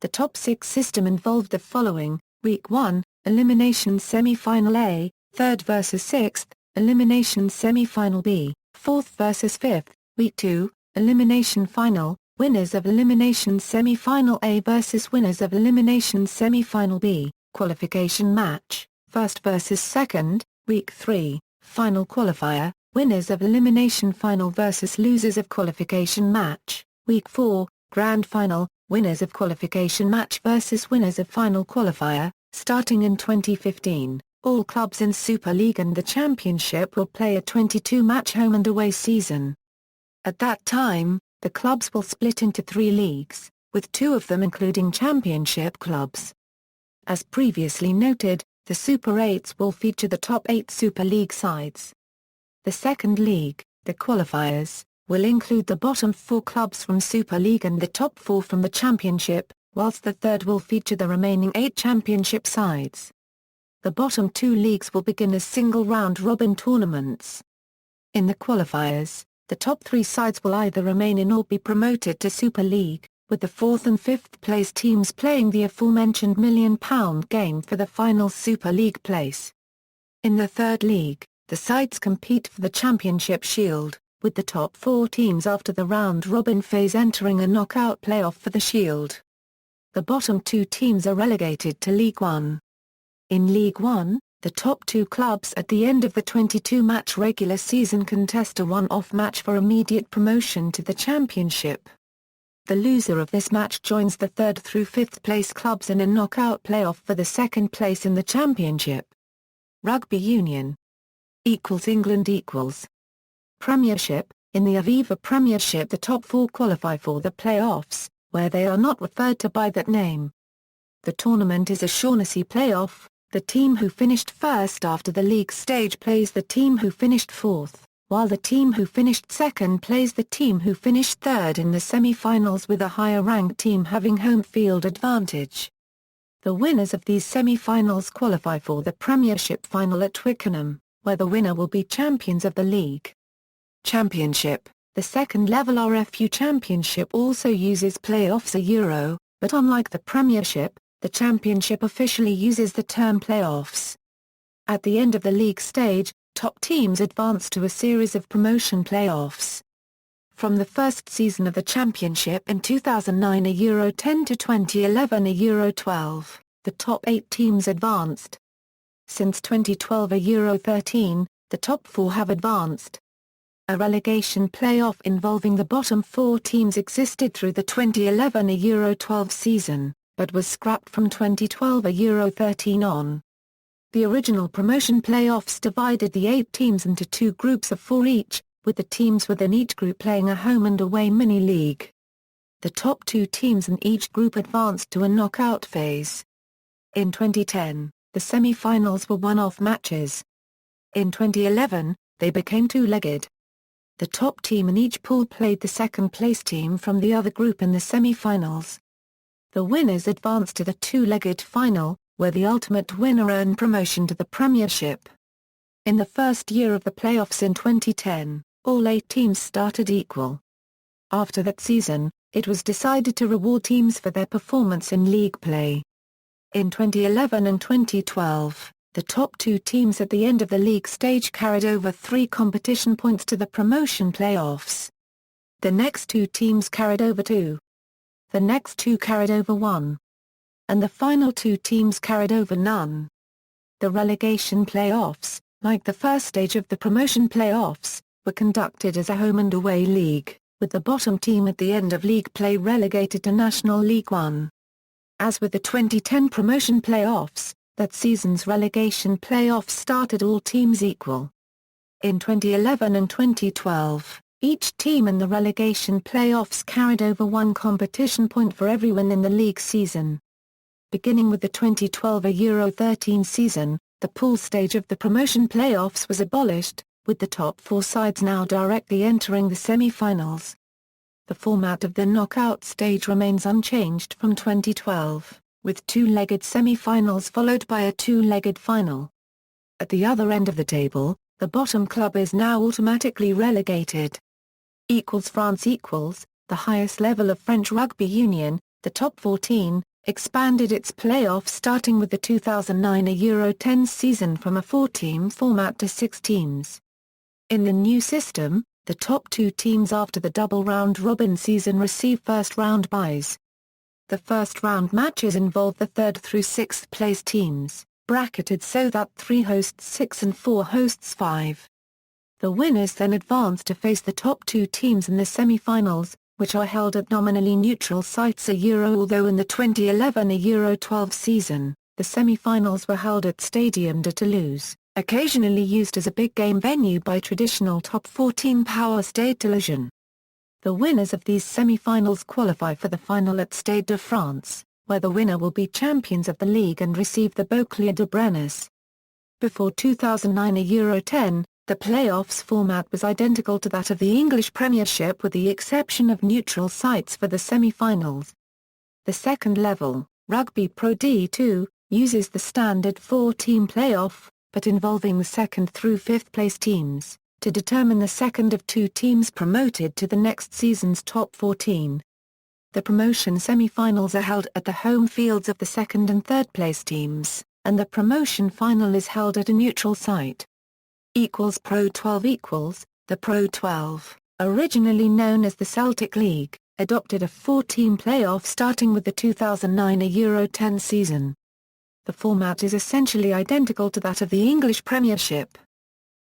The top 6 system involved the following: Week 1, elimination semi-final A, 3rd versus 6th, elimination semi-final B, 4th versus 5th, Week 2, elimination final, winners of elimination semi-final A versus winners of elimination semi-final B, qualification match, 1st versus 2nd, Week 3, final qualifier, winners of elimination final versus losers of qualification match, Week 4, grand final, winners of qualification match versus winners of final qualifier. Starting in 2015, All clubs in Super League and the Championship will play a 22-match home and away season. At that time, the clubs will split into 3 leagues, with 2 of them including Championship clubs. As previously noted, the Super 8s will feature the top 8 Super League sides. The second league, the qualifiers, will include the bottom 4 clubs from Super League and the top 4 from the Championship, whilst the third will feature the remaining 8 Championship sides. The bottom 2 leagues will begin as single round-robin tournaments. In the qualifiers, the top 3 sides will either remain in or be promoted to Super League, with the 4th and 5th place teams playing the aforementioned £1 million game for the final Super League place. In the third league, the sides compete for the Championship Shield, with the top 4 teams after the round-robin phase entering a knockout playoff for the Shield. The bottom 2 teams are relegated to League One. In League One, the top 2 clubs at the end of the 22-match regular season contest a one-off match for immediate promotion to the Championship. The loser of this match joins the 3rd through 5th place clubs in a knockout playoff for the 2nd place in the Championship. Rugby Union England Premiership. In the Aviva Premiership, the top 4 qualify for the playoffs, where they are not referred to by that name. The tournament is a Shaughnessy playoff. The team who finished first after the league stage plays the team who finished 4th, while the team who finished 2nd plays the team who finished 3rd in the semi-finals, with a higher-ranked team having home field advantage. The winners of these semi-finals qualify for the Premiership final at Twickenham, where the winner will be champions of the league. Championship. The second-level RFU Championship also uses playoffs Euro, but unlike the Premiership, the Championship officially uses the term playoffs. At the end of the league stage, top teams advance to a series of promotion playoffs. From the first season of the Championship in 2009 Euro 10 to 2011 Euro 12, the top 8 teams advanced. Since 2012 Euro 13, the top 4 have advanced. A relegation playoff involving the bottom 4 teams existed through the 2011 Euro 12 season, but was scrapped from 2012 Euro 13 on. The original promotion playoffs divided the 8 teams into 2 groups of 4 each, with the teams within each group playing a home and away mini-league. The top 2 teams in each group advanced to a knockout phase. In 2010, the semi-finals were one-off matches. In 2011, they became 2-legged. The top team in each pool played the second-place team from the other group in the semi-finals. The winners advanced to the 2-legged final, where the ultimate winner earned promotion to the Premiership. In the first year of the playoffs in 2010, all 8 teams started equal. After that season, it was decided to reward teams for their performance in league play. In 2011 and 2012, the top 2 teams at the end of the league stage carried over 3 competition points to the promotion playoffs. The next 2 teams carried over 2. The next 2 carried over 1. And the final 2 teams carried over none. The relegation playoffs, like the first stage of the promotion playoffs, were conducted as a home and away league, with the bottom team at the end of league play relegated to National League One. As with the 2010 promotion playoffs, that season's relegation playoffs started all teams equal. In 2011 and 2012, each team in the relegation playoffs carried over 1 competition point for every win in the league season. Beginning with the 2012 Euro 13 season, the pool stage of the promotion playoffs was abolished, with the top 4 sides now directly entering the semi-finals. The format of the knockout stage remains unchanged from 2012, with 2-legged semi-finals followed by a 2-legged final. At the other end of the table, the bottom club is now automatically relegated. France equals, the highest level of French rugby union, the top 14, expanded its playoff starting with the 2009 Euro 10 season from a 4-team format to 6 teams. In the new system, the top 2 teams after the double round-robin season receive first-round byes. The first-round matches involve the 3rd through 6th place teams, bracketed so that 3 hosts 6 and 4 hosts 5. The winners then advance to face the top 2 teams in the semi-finals, which are held at nominally neutral sites Euro. Although in the 2011 Euro 12 season, The semi-finals were held at Stadium de Toulouse, occasionally used as a big game venue by traditional top 14 power Stade Toulousain. The winners of these semi-finals qualify for the final at Stade de France, where the winner will be champions of the league and receive the Bouclier de Brennus. Before 2009 Euro 10, the playoffs format was identical to that of the English Premiership with the exception of neutral sites for the semi-finals. The second level, Rugby Pro D2, uses the standard 4-team playoff, but involving the second through fifth place teams, to determine the second of two teams promoted to the next season's top 14. The promotion semi-finals are held at the home fields of the second and third place teams, and the promotion final is held at a neutral site. Pro 12 The Pro 12, originally known as the Celtic League, adopted a 4-team playoff starting with the 2009 Euro 10 season. The format is essentially identical to that of the English Premiership.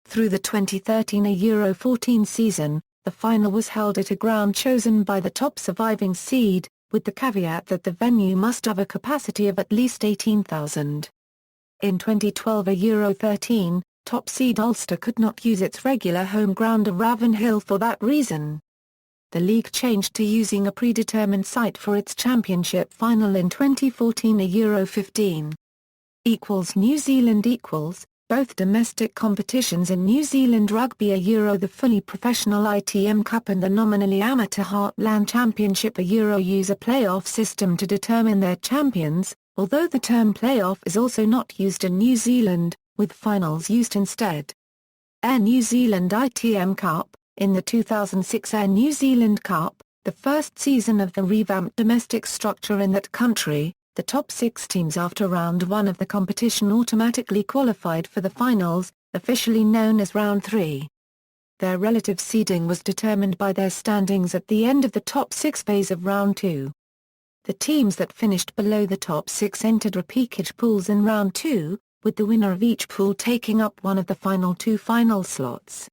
Through the 2013 Euro 14 season, the final was held at a ground chosen by the top surviving seed, with the caveat that the venue must have a capacity of at least 18,000. In 2012 Euro 13, top seed Ulster could not use its regular home ground of Ravenhill for that reason. The league changed to using a predetermined site for its championship final in 2014 Euro 15. New Zealand both domestic competitions in New Zealand Rugby a Euro the fully professional ITM Cup and the nominally amateur Heartland Championship a Euro use a playoff system to determine their champions, although the term playoff is also not used in New Zealand, with finals used instead. Air New Zealand ITM Cup. In the 2006 Air New Zealand Cup, the first season of the revamped domestic structure in that country, the top 6 teams after round 1 of the competition automatically qualified for the finals, officially known as round 3. Their relative seeding was determined by their standings at the end of the top 6 phase of round 2. The teams that finished below the top 6 entered repeakage pools in round 2, with the winner of each pool taking up one of the final 2 final slots.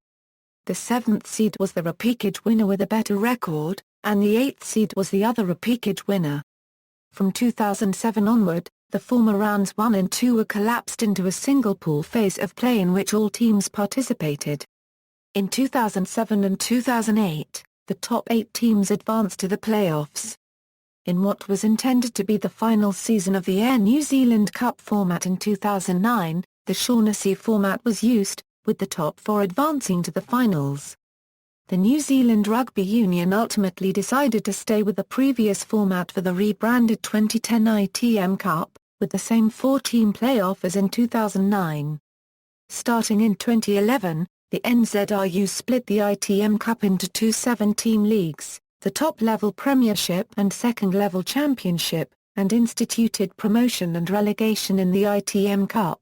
The 7th seed was the repeakage winner with a better record, and the 8th seed was the other repeakage winner. From 2007 onward, the former rounds 1 and 2 were collapsed into a single pool phase of play in which all teams participated. In 2007 and 2008, the top 8 teams advanced to the playoffs. In what was intended to be the final season of the Air New Zealand Cup format in 2009, the Shaughnessy format was used, with the top 4 advancing to the finals. The New Zealand Rugby Union ultimately decided to stay with the previous format for the rebranded 2010 ITM Cup, with the same 4-team playoff as in 2009. Starting in 2011, the NZRU split the ITM Cup into 2 7-team leagues, the top-level Premiership and second-level Championship, and instituted promotion and relegation in the ITM Cup.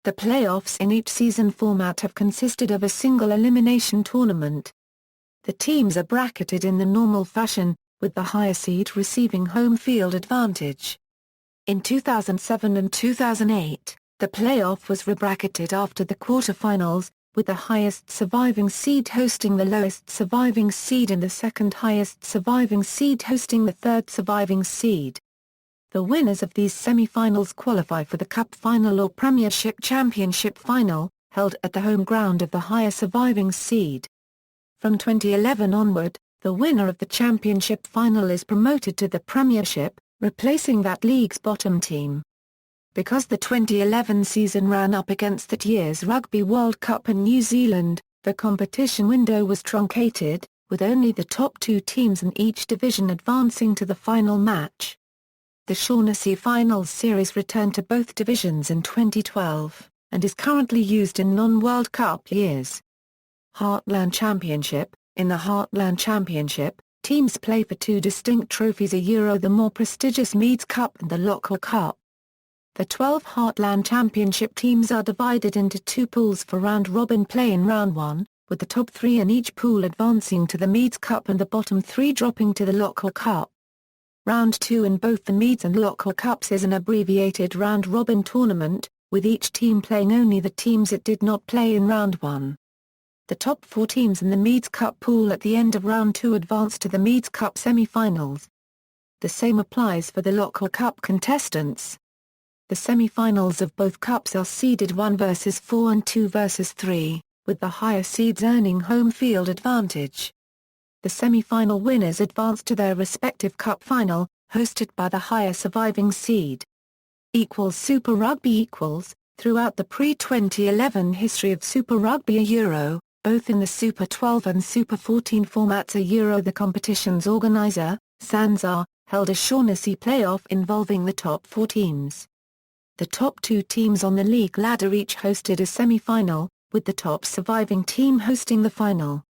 The playoffs in each season format have consisted of a single-elimination tournament. The teams are bracketed in the normal fashion, with the higher seed receiving home field advantage. In 2007 and 2008, the playoff was rebracketed after the quarter-finals, with the highest surviving seed hosting the lowest surviving seed and the second highest surviving seed hosting the third surviving seed. The winners of these semi-finals qualify for the Cup Final or Premiership Championship Final, held at the home ground of the higher surviving seed. From 2011 onward, the winner of the Championship Final is promoted to the Premiership, replacing that league's bottom team. Because the 2011 season ran up against that year's Rugby World Cup in New Zealand, the competition window was truncated, with only the top 2 teams in each division advancing to the final match. The Shaughnessy Finals series returned to both divisions in 2012, and is currently used in non-World Cup years. Heartland Championship. In the Heartland Championship, teams play for 2 distinct trophies a Euro the more prestigious Meads Cup and the Lockyer Cup. The 12 Heartland Championship teams are divided into 2 pools for round-robin play in round 1, with the top 3 in each pool advancing to the Meads Cup and the bottom 3 dropping to the Lockyer Cup. Round 2 in both the Meads and Lockyer Cups is an abbreviated round-robin tournament, with each team playing only the teams it did not play in round 1. The top 4 teams in the Meads Cup pool at the end of round 2 advance to the Meads Cup semi-finals. The same applies for the Lockyer Cup contestants. The semi-finals of both cups are seeded 1 versus 4 and 2 versus 3, with the higher seeds earning home field advantage. The semi-final winners advance to their respective cup final, hosted by the higher surviving seed. Super Rugby throughout the pre-2011 history of Super Rugby Euro, both in the Super 12 and Super 14 formats the competition's organiser, SANZAAR, held a Shaughnessy playoff involving the top 4 teams. The top 2 teams on the league ladder each hosted a semi-final, with the top surviving team hosting the final.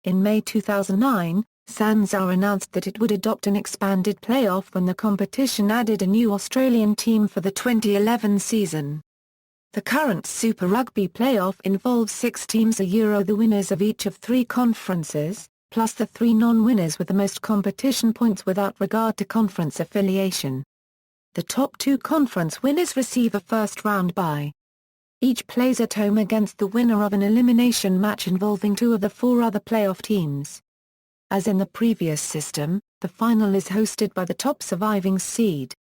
In May 2009, SANZAAR announced that it would adopt an expanded playoff when the competition added a new Australian team for the 2011 season. The current Super Rugby playoff involves 6 teams the winners of each of 3 conferences, plus the 3 non-winners with the most competition points without regard to conference affiliation. The top 2 conference winners receive a first-round bye. Each plays at home against the winner of an elimination match involving 2 of the 4 other playoff teams. As in the previous system, the final is hosted by the top surviving seed.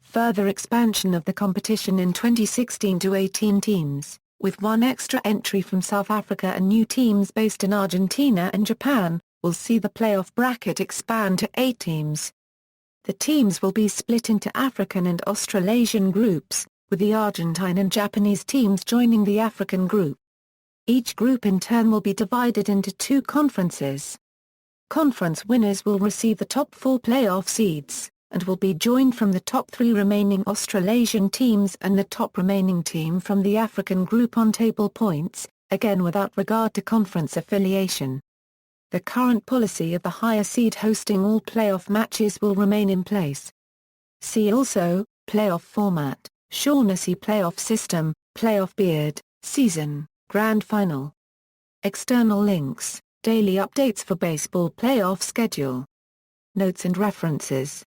Further expansion of the competition in 2016 to 18 teams, with 1 extra entry from South Africa and new teams based in Argentina and Japan, will see the playoff bracket expand to 8 teams. The teams will be split into African and Australasian groups, with the Argentine and Japanese teams joining the African group. Each group in turn will be divided into 2 conferences. Conference winners will receive the top 4 playoff seeds, and will be joined from the top 3 remaining Australasian teams and the top remaining team from the African group on table points, again without regard to conference affiliation. The current policy of the higher seed hosting all playoff matches will remain in place. See also, playoff format, Shaughnessy playoff system, playoff beard, season, grand final. External links, daily updates for baseball playoff schedule. Notes and references.